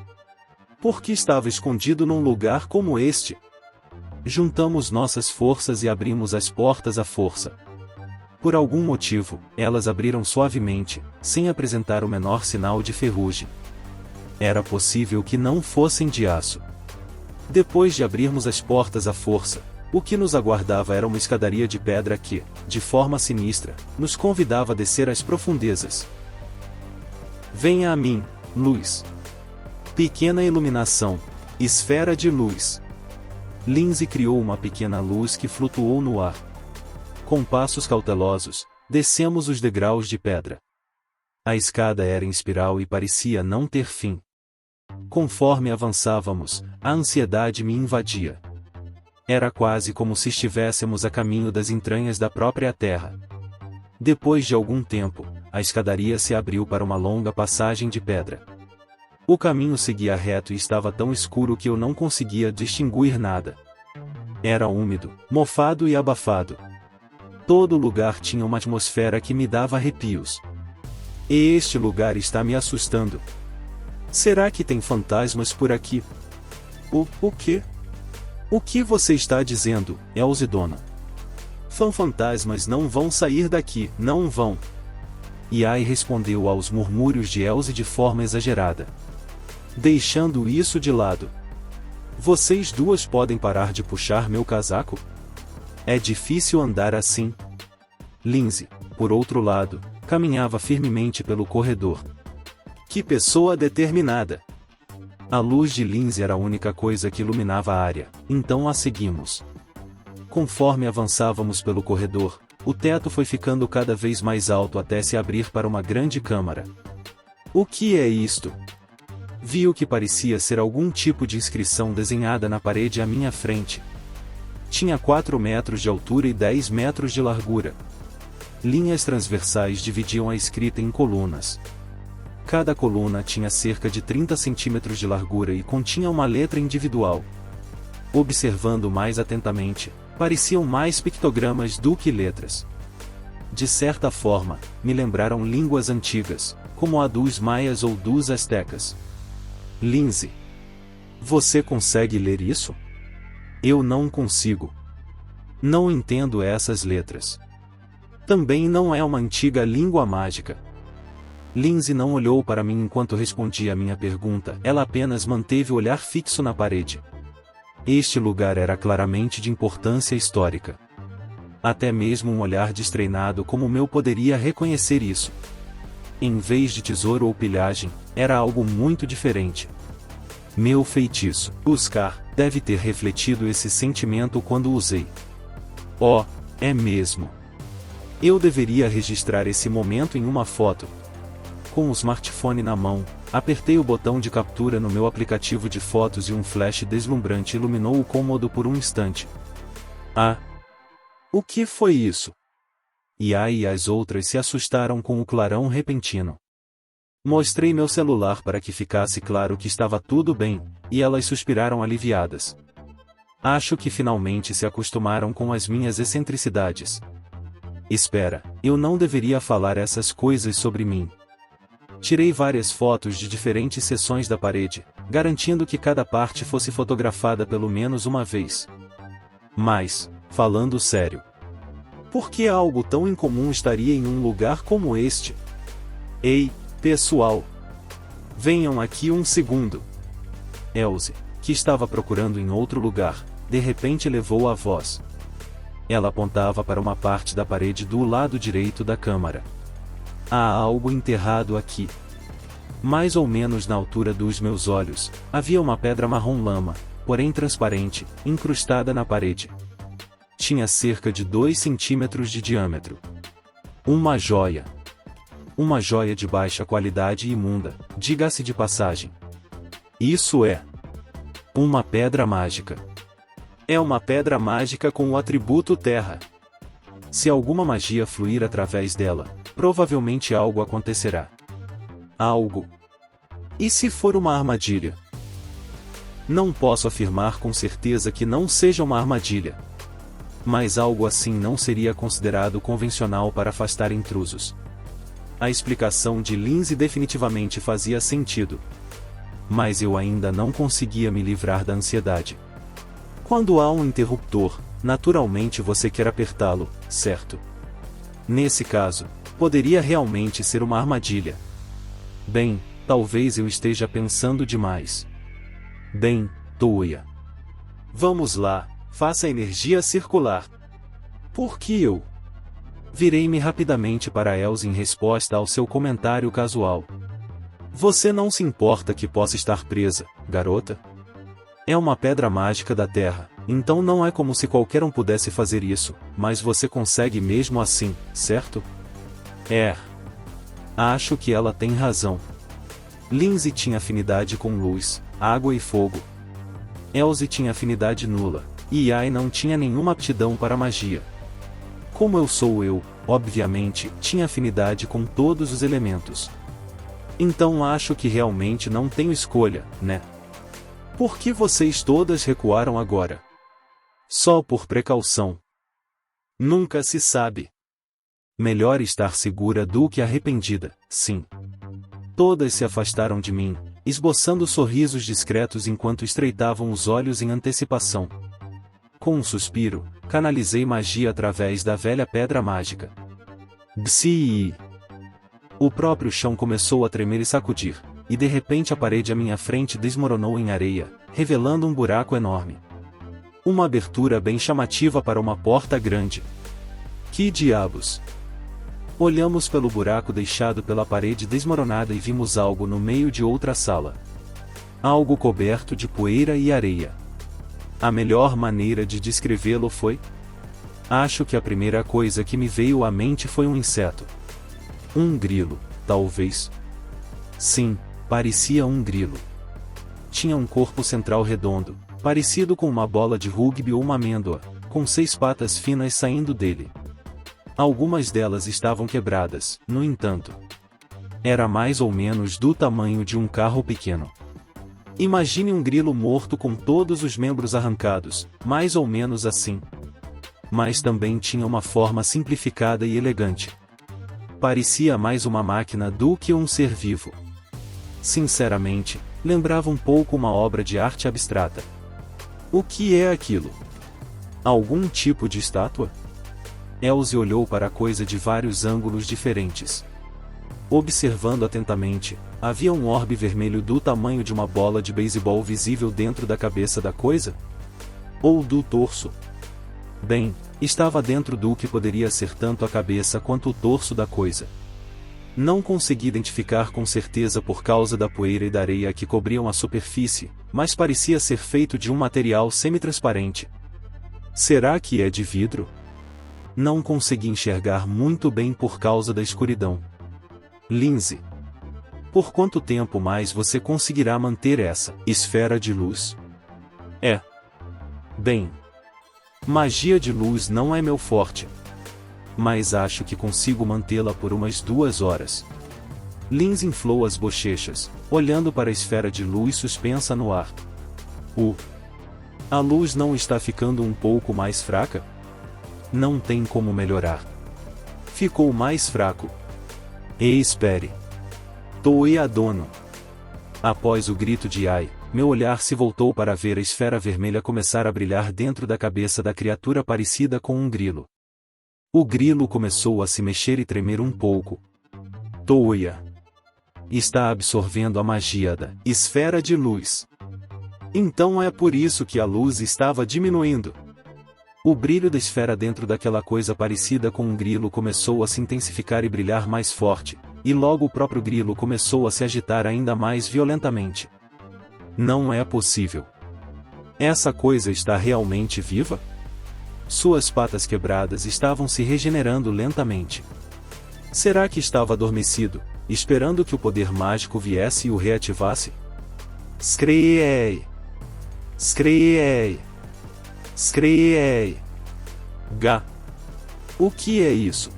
S1: Por que estava escondido num lugar como este? Juntamos nossas forças e abrimos as portas à força. Por algum motivo, elas abriram suavemente, sem apresentar o menor sinal de ferrugem. Era possível que não fossem de aço. Depois de abrirmos as portas à força, o que nos aguardava era uma escadaria de pedra que, de forma sinistra, nos convidava a descer às profundezas. Venha a mim, luz. Pequena iluminação, esfera de luz. Lindsay criou uma pequena luz que flutuou no ar. Com passos cautelosos, descemos os degraus de pedra. A escada era em espiral e parecia não ter fim. Conforme avançávamos, a ansiedade me invadia. Era quase como se estivéssemos a caminho das entranhas da própria terra. Depois de algum tempo, a escadaria se abriu para uma longa passagem de pedra. O caminho seguia reto e estava tão escuro que eu não conseguia distinguir nada. Era úmido, mofado e abafado. Todo lugar tinha uma atmosfera que me dava arrepios. E este lugar está me assustando. Será que tem fantasmas por aqui? O quê? O que você está dizendo, Elsie Dona? Fantasmas não vão sair daqui, não vão. Yai respondeu aos murmúrios de Elsie de forma exagerada. Deixando isso de lado. Vocês duas podem parar de puxar meu casaco? É difícil andar assim. Lindsay, por outro lado, caminhava firmemente pelo corredor. Que pessoa determinada! A luz de Lindsay era a única coisa que iluminava a área, então a seguimos. Conforme avançávamos pelo corredor, o teto foi ficando cada vez mais alto até se abrir para uma grande câmara. O que é isto? Vi o que parecia ser algum tipo de inscrição desenhada na parede à minha frente. Tinha 4 metros de altura e 10 metros de largura. Linhas transversais dividiam a escrita em colunas. Cada coluna tinha cerca de 30 centímetros de largura e continha uma letra individual. Observando mais atentamente, pareciam mais pictogramas do que letras. De certa forma, me lembraram línguas antigas, como a dos maias ou dos astecas. Lindsay, você consegue ler isso? Eu não consigo. Não entendo essas letras. Também não é uma antiga língua mágica. Lindsay não olhou para mim enquanto respondia a minha pergunta, ela apenas manteve o olhar fixo na parede. Este lugar era claramente de importância histórica. Até mesmo um olhar destreinado como o meu poderia reconhecer isso. Em vez de tesouro ou pilhagem, era algo muito diferente. Meu feitiço, buscar, deve ter refletido esse sentimento quando usei. Oh, é mesmo. Eu deveria registrar esse momento em uma foto. Com o smartphone na mão, apertei o botão de captura no meu aplicativo de fotos e um flash deslumbrante iluminou o cômodo por um instante. Ah! O que foi isso? Yai e as outras se assustaram com o clarão repentino. Mostrei meu celular para que ficasse claro que estava tudo bem, e elas suspiraram aliviadas. Acho que finalmente se acostumaram com as minhas excentricidades. Espera, eu não deveria falar essas coisas sobre mim. Tirei várias fotos de diferentes seções da parede, garantindo que cada parte fosse fotografada pelo menos uma vez. Mas, falando sério, por que algo tão incomum estaria em um lugar como este? Ei, pessoal! Venham aqui um segundo. Elsie, que estava procurando em outro lugar, de repente elevou a voz. Ela apontava para uma parte da parede do lado direito da câmara. Há algo enterrado aqui. Mais ou menos na altura dos meus olhos, havia uma pedra marrom lama, porém transparente, incrustada na parede. Tinha cerca de 2 centímetros de diâmetro. Uma joia. Uma joia de baixa qualidade e imunda, diga-se de passagem. Isso é uma pedra mágica. É uma pedra mágica com o atributo terra. Se alguma magia fluir através dela, provavelmente algo acontecerá. Algo. E se for uma armadilha? Não posso afirmar com certeza que não seja uma armadilha. Mas algo assim não seria considerado convencional para afastar intrusos. A explicação de Lindsay definitivamente fazia sentido. Mas eu ainda não conseguia me livrar da ansiedade. Quando há um interruptor, naturalmente você quer apertá-lo, certo? Nesse caso, poderia realmente ser uma armadilha. Bem, talvez eu esteja pensando demais. Bem, Toya. Vamos lá, faça a energia circular. Por que eu? Virei-me rapidamente para Elsie em resposta ao seu comentário casual. Você não se importa que possa estar presa, garota? É uma pedra mágica da Terra, então não é como se qualquer um pudesse fazer isso, mas você consegue mesmo assim, certo? Acho que ela tem razão. Lindsay tinha afinidade com luz, água e fogo. Elsie tinha afinidade nula, e Yai não tinha nenhuma aptidão para magia. Como eu, obviamente, tinha afinidade com todos os elementos. Então acho que realmente não tenho escolha, né? Por que vocês todas recuaram agora? Só por precaução. Nunca se sabe. Melhor estar segura do que arrependida, sim. Todas se afastaram de mim, esboçando sorrisos discretos enquanto estreitavam os olhos em antecipação. Com um suspiro, canalizei magia através da velha pedra mágica. Bsii! O próprio chão começou a tremer e sacudir, e de repente a parede à minha frente desmoronou em areia, revelando um buraco enorme. Uma abertura bem chamativa para uma porta grande. Que diabos! Olhamos pelo buraco deixado pela parede desmoronada e vimos algo no meio de outra sala. Algo coberto de poeira e areia. A melhor maneira de descrevê-lo foi... Acho que a primeira coisa que me veio à mente foi um inseto. Um grilo, talvez. Sim, parecia um grilo. Tinha um corpo central redondo, parecido com uma bola de rugby ou uma amêndoa, com 6 patas finas saindo dele. Algumas delas estavam quebradas, no entanto. Era mais ou menos do tamanho de um carro pequeno. Imagine um grilo morto com todos os membros arrancados, mais ou menos assim. Mas também tinha uma forma simplificada e elegante. Parecia mais uma máquina do que um ser vivo. Sinceramente, lembrava um pouco uma obra de arte abstrata. O que é aquilo? Algum tipo de estátua? Elsie olhou para a coisa de vários ângulos diferentes. Observando atentamente, havia um orbe vermelho do tamanho de uma bola de beisebol visível dentro da cabeça da coisa? Ou do torso? Bem, estava dentro do que poderia ser tanto a cabeça quanto o torso da coisa. Não consegui identificar com certeza por causa da poeira e da areia que cobriam a superfície, mas parecia ser feito de um material semi-transparente. Será que é de vidro? Não consegui enxergar muito bem por causa da escuridão. Lindsay, por quanto tempo mais você conseguirá manter essa esfera de luz? Bem, magia de luz não é meu forte. Mas acho que consigo mantê-la por umas 2 horas. Lindsay inflou as bochechas, olhando para a esfera de luz suspensa no ar. A luz não está ficando um pouco mais fraca? Não tem como melhorar. Ficou mais fraco. Espere. Toei-a-dono. Após o grito de ai, meu olhar se voltou para ver a esfera vermelha começar a brilhar dentro da cabeça da criatura parecida com um grilo. O grilo começou a se mexer e tremer um pouco. Toei-a está absorvendo a magia da esfera de luz. Então é por isso que a luz estava diminuindo. O brilho da esfera dentro daquela coisa parecida com um grilo começou a se intensificar e brilhar mais forte, e logo o próprio grilo começou a se agitar ainda mais violentamente. Não é possível. Essa coisa está realmente viva? Suas patas quebradas estavam se regenerando lentamente. Será que estava adormecido, esperando que o poder mágico viesse e o reativasse? Screei! Screei! Screei! Gá! O que é isso?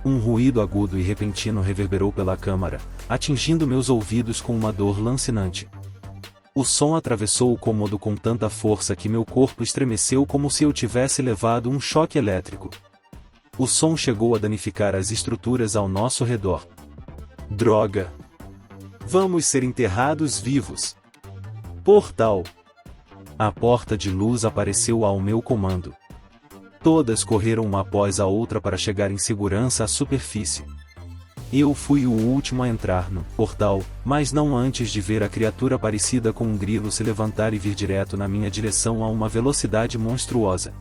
S1: Um ruído agudo e repentino reverberou pela câmara, atingindo meus ouvidos com uma dor lancinante. O som atravessou o cômodo com tanta força que meu corpo estremeceu como se eu tivesse levado um choque elétrico. O som chegou a danificar as estruturas ao nosso redor. Droga! Vamos ser enterrados vivos! Portal! A porta de luz apareceu ao meu comando. Todas correram uma após a outra para chegar em segurança à superfície. Eu fui o último a entrar no portal, mas não antes de ver a criatura parecida com um grilo se levantar e vir direto na minha direção a uma velocidade monstruosa.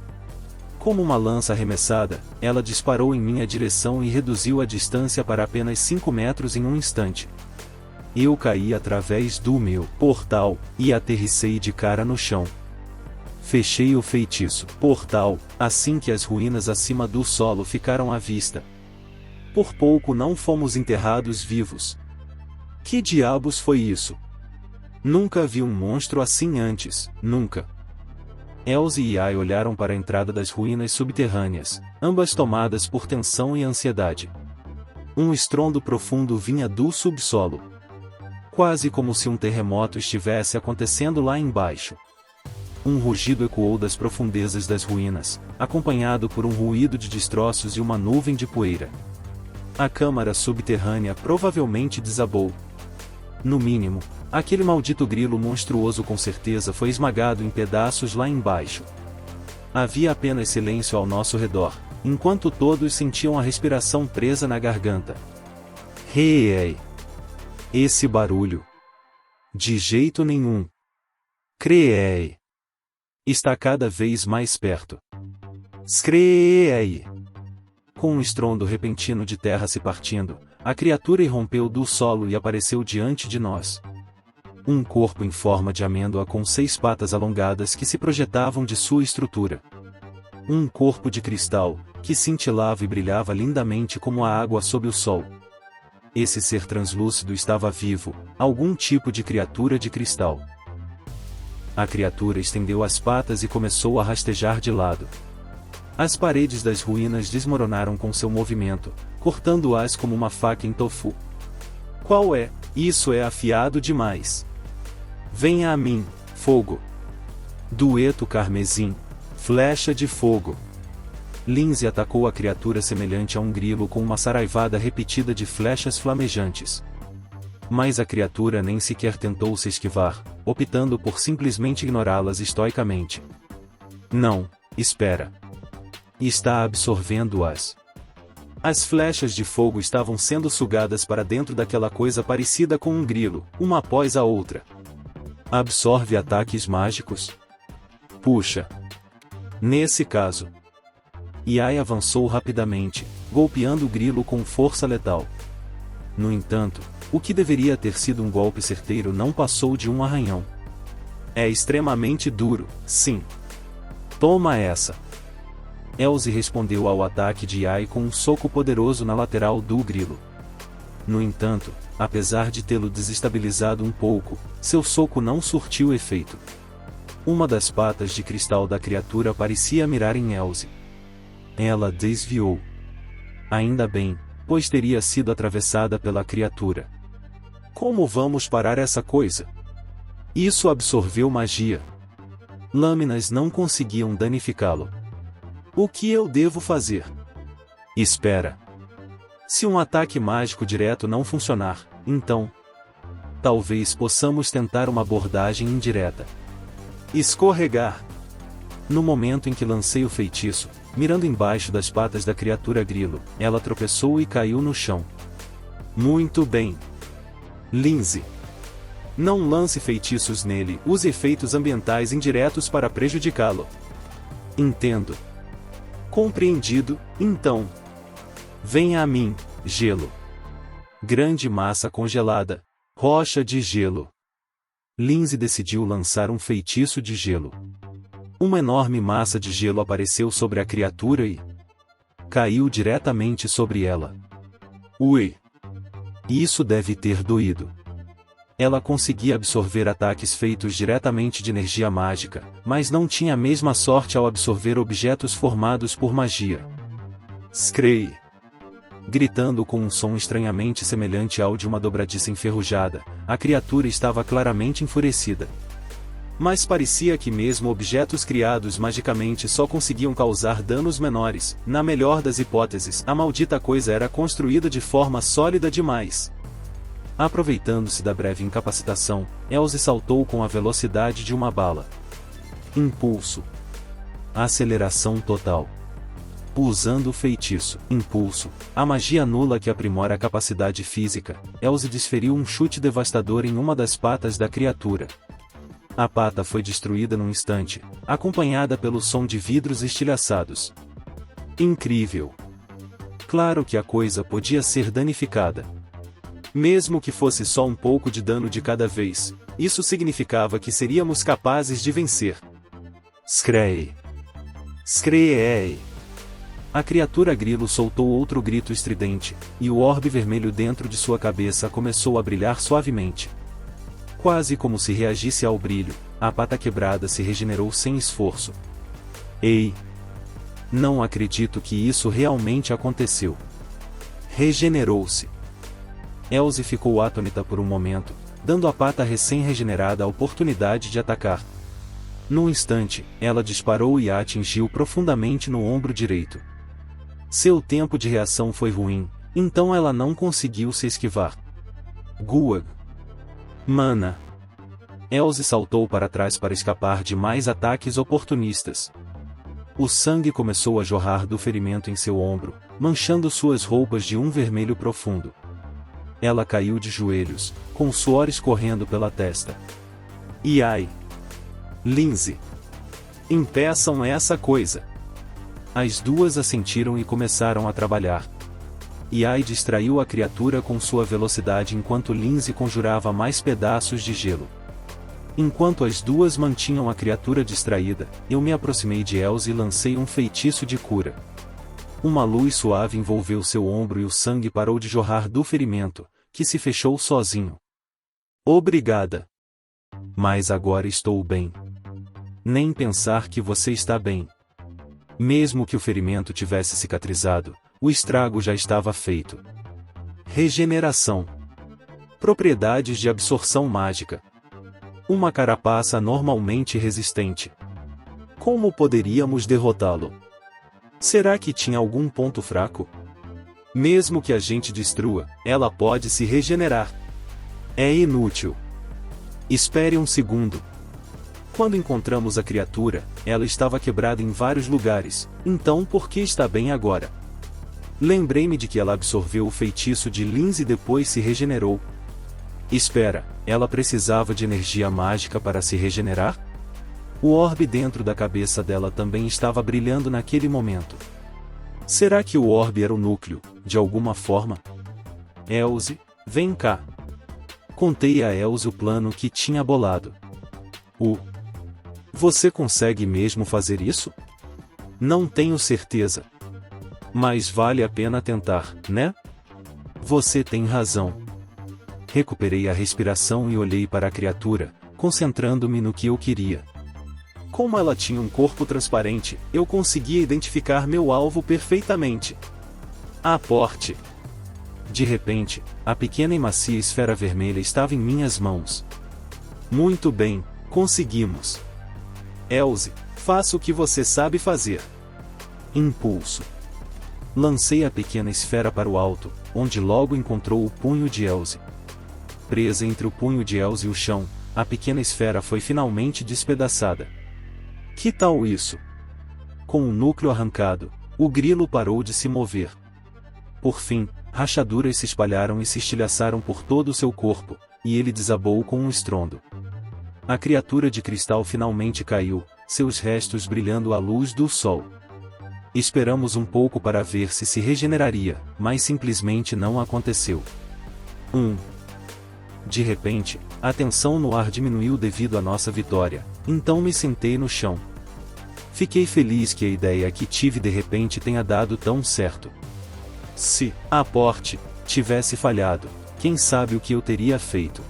S1: Como uma lança arremessada, ela disparou em minha direção e reduziu a distância para apenas 5 metros em um instante. Eu caí através do meu portal, e aterrissei de cara no chão. Fechei o feitiço portal, assim que as ruínas acima do solo ficaram à vista. Por pouco não fomos enterrados vivos. Que diabos foi isso? Nunca vi um monstro assim antes, nunca. Elsie e Ai olharam para a entrada das ruínas subterrâneas, ambas tomadas por tensão e ansiedade. Um estrondo profundo vinha do subsolo. Quase como se um terremoto estivesse acontecendo lá embaixo. Um rugido ecoou das profundezas das ruínas, acompanhado por um ruído de destroços e uma nuvem de poeira. A câmara subterrânea provavelmente desabou. No mínimo, aquele maldito grilo monstruoso com certeza foi esmagado em pedaços lá embaixo. Havia apenas silêncio ao nosso redor, enquanto todos sentiam a respiração presa na garganta. Hey! Esse barulho! De jeito nenhum! Creei! Está cada vez mais perto. Screei! Com um estrondo repentino de terra se partindo, a criatura irrompeu do solo e apareceu diante de nós. Um corpo em forma de amêndoa com 6 patas alongadas que se projetavam de sua estrutura. Um corpo de cristal, que cintilava e brilhava lindamente como a água sob o sol. Esse ser translúcido estava vivo, algum tipo de criatura de cristal. A criatura estendeu as patas e começou a rastejar de lado. As paredes das ruínas desmoronaram com seu movimento, cortando-as como uma faca em tofu. Qual é? Isso é afiado demais. Venha a mim, fogo. Dueto carmesim, flecha de fogo. Lindsay atacou a criatura semelhante a um grilo com uma saraivada repetida de flechas flamejantes. Mas a criatura nem sequer tentou se esquivar, optando por simplesmente ignorá-las estoicamente. Não, Espera. Está absorvendo-as. As flechas de fogo estavam sendo sugadas para dentro daquela coisa parecida com um grilo, uma após a outra. Absorve ataques mágicos? Puxa. Nesse caso. Yai avançou rapidamente, golpeando o grilo com força letal. No entanto, o que deveria ter sido um golpe certeiro não passou de um arranhão. É extremamente duro, sim. Toma essa. Elze respondeu ao ataque de Yai com um soco poderoso na lateral do grilo. No entanto, apesar de tê-lo desestabilizado um pouco, seu soco não surtiu efeito. Uma das patas de cristal da criatura parecia mirar em Elze. Ela desviou. Ainda bem, pois teria sido atravessada pela criatura. Como vamos parar essa coisa? Isso absorveu magia. Lâminas não conseguiam danificá-lo. O que eu devo fazer? Espera. Se um ataque mágico direto não funcionar, então... talvez possamos tentar uma abordagem indireta. Escorregar. No momento em que lancei o feitiço, mirando embaixo das patas da criatura grilo, ela tropeçou e caiu no chão. Muito bem. Lindsay. Não lance feitiços nele, use efeitos ambientais indiretos para prejudicá-lo. Entendo. Compreendido, então. Venha a mim, gelo. Grande massa congelada. Rocha de gelo. Lindsay decidiu lançar um feitiço de gelo. Uma enorme massa de gelo apareceu sobre a criatura e... caiu diretamente sobre ela. Ui! Isso deve ter doído. Ela conseguia absorver ataques feitos diretamente de energia mágica, mas não tinha a mesma sorte ao absorver objetos formados por magia. Scree! Gritando com um som estranhamente semelhante ao de uma dobradiça enferrujada, a criatura estava claramente enfurecida. Mas parecia que mesmo objetos criados magicamente só conseguiam causar danos menores. Na melhor das hipóteses, a maldita coisa era construída de forma sólida demais. Aproveitando-se da breve incapacitação, Elze saltou com a velocidade de uma bala. Impulso. Aceleração total. Usando o feitiço Impulso, a magia nula que aprimora a capacidade física, Elze desferiu um chute devastador em uma das patas da criatura. A pata foi destruída num instante, acompanhada pelo som de vidros estilhaçados. Incrível! Claro que a coisa podia ser danificada. Mesmo que fosse só um pouco de dano de cada vez, isso significava que seríamos capazes de vencer. Scree! Scree! A criatura grilo soltou outro grito estridente, e o orbe vermelho dentro de sua cabeça começou a brilhar suavemente. Quase como se reagisse ao brilho, a pata quebrada se regenerou sem esforço. Ei! Não acredito que isso realmente aconteceu. Regenerou-se. Elze ficou atônita por um momento, dando à pata recém-regenerada a oportunidade de atacar. Num instante, ela disparou e a atingiu profundamente no ombro direito. Seu tempo de reação foi ruim, então ela não conseguiu se esquivar. Guag! Mana! Elze saltou para trás para escapar de mais ataques oportunistas. O sangue começou a jorrar do ferimento em seu ombro, manchando suas roupas de um vermelho profundo. Ela caiu de joelhos, com suor escorrendo pela testa. Yai! Lindsay! Impeçam essa coisa! As duas assentiram e começaram a trabalhar. Yai distraiu a criatura com sua velocidade enquanto Lindsay conjurava mais pedaços de gelo. Enquanto as duas mantinham a criatura distraída, eu me aproximei de Elze e lancei um feitiço de cura. Uma luz suave envolveu seu ombro e o sangue parou de jorrar do ferimento, que se fechou sozinho. Obrigada. Mas agora estou bem. Nem pensar que você está bem. Mesmo que o ferimento tivesse cicatrizado, o estrago já estava feito. Regeneração. Propriedades de absorção mágica. Uma carapaça normalmente resistente. Como poderíamos derrotá-lo? Será que tinha algum ponto fraco? Mesmo que a gente destrua, ela pode se regenerar. É inútil. Espere um segundo. Quando encontramos a criatura, ela estava quebrada em vários lugares, então por que está bem agora? Lembrei-me de que ela absorveu o feitiço de Linz e depois se regenerou. Espera, ela precisava de energia mágica para se regenerar? O orbe dentro da cabeça dela também estava brilhando naquele momento. Será que o orbe era o núcleo, de alguma forma? Elze, vem cá. Contei a Elze o plano que tinha bolado. Você consegue mesmo fazer isso? Não tenho certeza. Mas vale a pena tentar, né? Você tem razão. Recuperei a respiração e olhei para a criatura, concentrando-me no que eu queria. Como ela tinha um corpo transparente, eu conseguia identificar meu alvo perfeitamente. Aporte! De repente, a pequena e macia esfera vermelha estava em minhas mãos. Muito bem, conseguimos. Elze, faça o que você sabe fazer. Impulso. Lancei a pequena esfera para o alto, onde logo encontrou o punho de Elze. Presa entre o punho de Elze e o chão, a pequena esfera foi finalmente despedaçada. Que tal isso? Com o núcleo arrancado, o grilo parou de se mover. Por fim, rachaduras se espalharam e se estilhaçaram por todo o seu corpo, e ele desabou com um estrondo. A criatura de cristal finalmente caiu, seus restos brilhando à luz do sol. Esperamos um pouco para ver se regeneraria, mas simplesmente não aconteceu. De repente, a tensão no ar diminuiu devido à nossa vitória, então me sentei no chão. Fiquei feliz que a ideia que tive de repente tenha dado tão certo. Se a aporte tivesse falhado, quem sabe o que eu teria feito?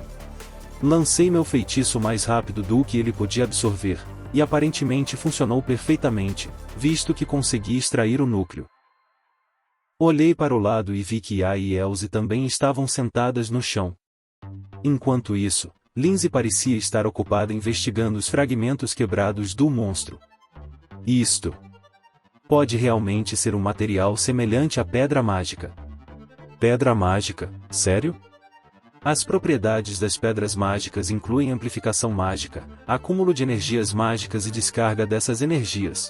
S1: Lancei meu feitiço mais rápido do que ele podia absorver, e aparentemente funcionou perfeitamente, visto que consegui extrair o núcleo. Olhei para o lado e vi que Ai e Elze também estavam sentadas no chão. Enquanto isso, Lindsay parecia estar ocupada investigando os fragmentos quebrados do monstro. Isto pode realmente ser um material semelhante à pedra mágica. Pedra mágica, sério? As propriedades das pedras mágicas incluem amplificação mágica, acúmulo de energias mágicas e descarga dessas energias.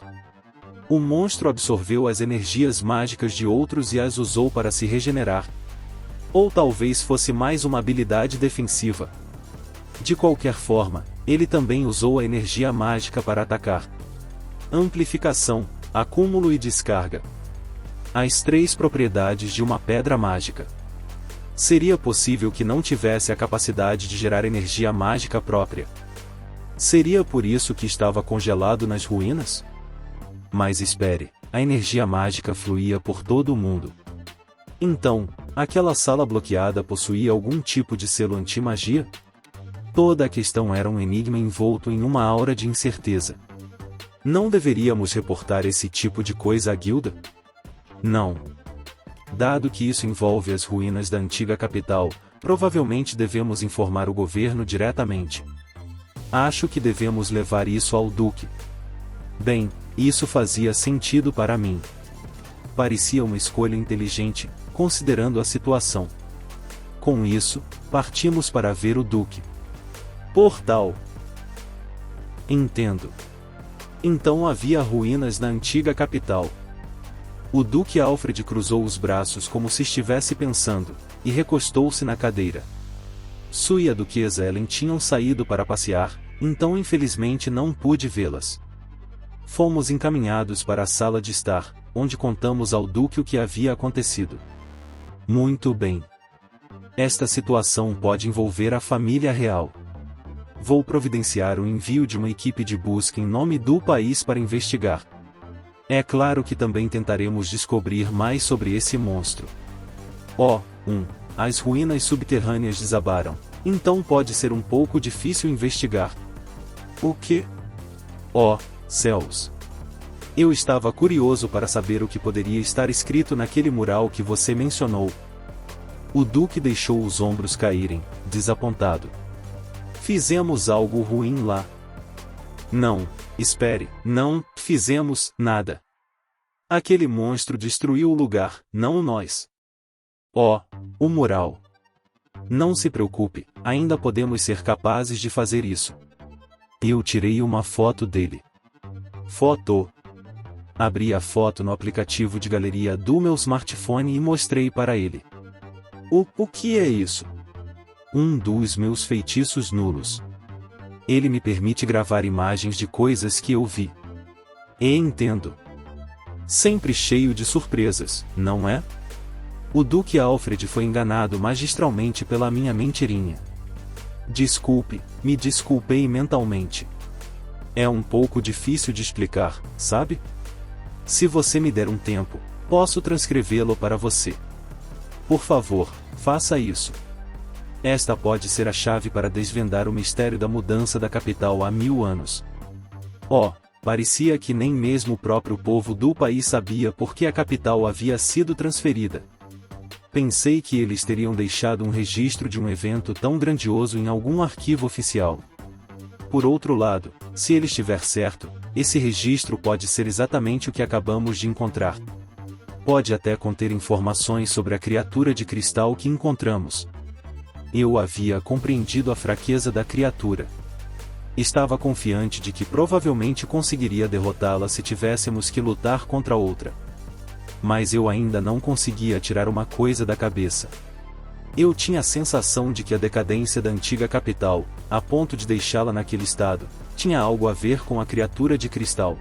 S1: O monstro absorveu as energias mágicas de outros e as usou para se regenerar. Ou talvez fosse mais uma habilidade defensiva. De qualquer forma, ele também usou a energia mágica para atacar. Amplificação, acúmulo e descarga. As três propriedades de uma pedra mágica. Seria possível que não tivesse a capacidade de gerar energia mágica própria. Seria por isso que estava congelado nas ruínas? Mas espere, a energia mágica fluía por todo o mundo. Então, aquela sala bloqueada possuía algum tipo de selo anti-magia? Toda a questão era um enigma envolto em uma aura de incerteza. Não deveríamos reportar esse tipo de coisa à guilda? Não. Dado que isso envolve as ruínas da antiga capital, provavelmente devemos informar o governo diretamente. Acho que devemos levar isso ao Duque. Bem, isso fazia sentido para mim. Parecia uma escolha inteligente, considerando a situação. Com isso, partimos para ver o Duque. Portal. Entendo. Então havia ruínas na antiga capital. O Duque Alfred cruzou os braços como se estivesse pensando, e recostou-se na cadeira. Sue e a Duquesa Ellen tinham saído para passear, então infelizmente não pude vê-las. Fomos encaminhados para a sala de estar, onde contamos ao Duque o que havia acontecido. Muito bem. Esta situação pode envolver a família real. Vou providenciar o envio de uma equipe de busca em nome do país para investigar. É claro que também tentaremos descobrir mais sobre esse monstro. As ruínas subterrâneas desabaram, então pode ser um pouco difícil investigar. O quê? Céus! Eu estava curioso para saber o que poderia estar escrito naquele mural que você mencionou. O Duque deixou os ombros caírem, desapontado. Fizemos algo ruim lá. Não, espere, não fizemos nada. Aquele monstro destruiu o lugar, não nós. O mural. Não se preocupe, ainda podemos ser capazes de fazer isso. Eu tirei uma foto dele. Foto. Abri a foto no aplicativo de galeria do meu smartphone e mostrei para ele. O que é isso? Um dos meus feitiços nulos. Ele me permite gravar imagens de coisas que eu vi. E entendo. Sempre cheio de surpresas, não é? O Duque Alfred foi enganado magistralmente pela minha mentirinha. Desculpe, me desculpei mentalmente. É um pouco difícil de explicar, sabe? Se você me der um tempo, posso transcrevê-lo para você. Por favor, faça isso. Esta pode ser a chave para desvendar o mistério da mudança da capital há 1000 anos. Parecia que nem mesmo o próprio povo do país sabia por que a capital havia sido transferida. Pensei que eles teriam deixado um registro de um evento tão grandioso em algum arquivo oficial. Por outro lado, se ele estiver certo, esse registro pode ser exatamente o que acabamos de encontrar. Pode até conter informações sobre a criatura de cristal que encontramos. Eu havia compreendido a fraqueza da criatura. Estava confiante de que provavelmente conseguiria derrotá-la se tivéssemos que lutar contra outra. Mas eu ainda não conseguia tirar uma coisa da cabeça. Eu tinha a sensação de que a decadência da antiga capital, a ponto de deixá-la naquele estado, tinha algo a ver com a criatura de cristal.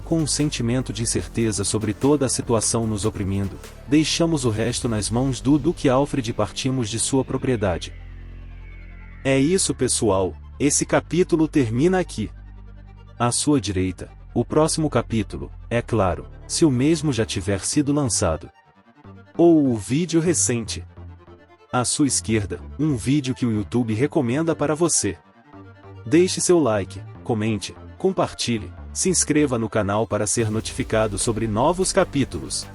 S1: Com um sentimento de incerteza sobre toda a situação nos oprimindo, deixamos o resto nas mãos do Duque Alfred e partimos de sua propriedade. É isso, pessoal, esse capítulo termina aqui. À sua direita, o próximo capítulo, é claro, se o mesmo já tiver sido lançado. Ou o vídeo recente. À sua esquerda, um vídeo que o YouTube recomenda para você. Deixe seu like, comente, compartilhe, se inscreva no canal para ser notificado sobre novos capítulos.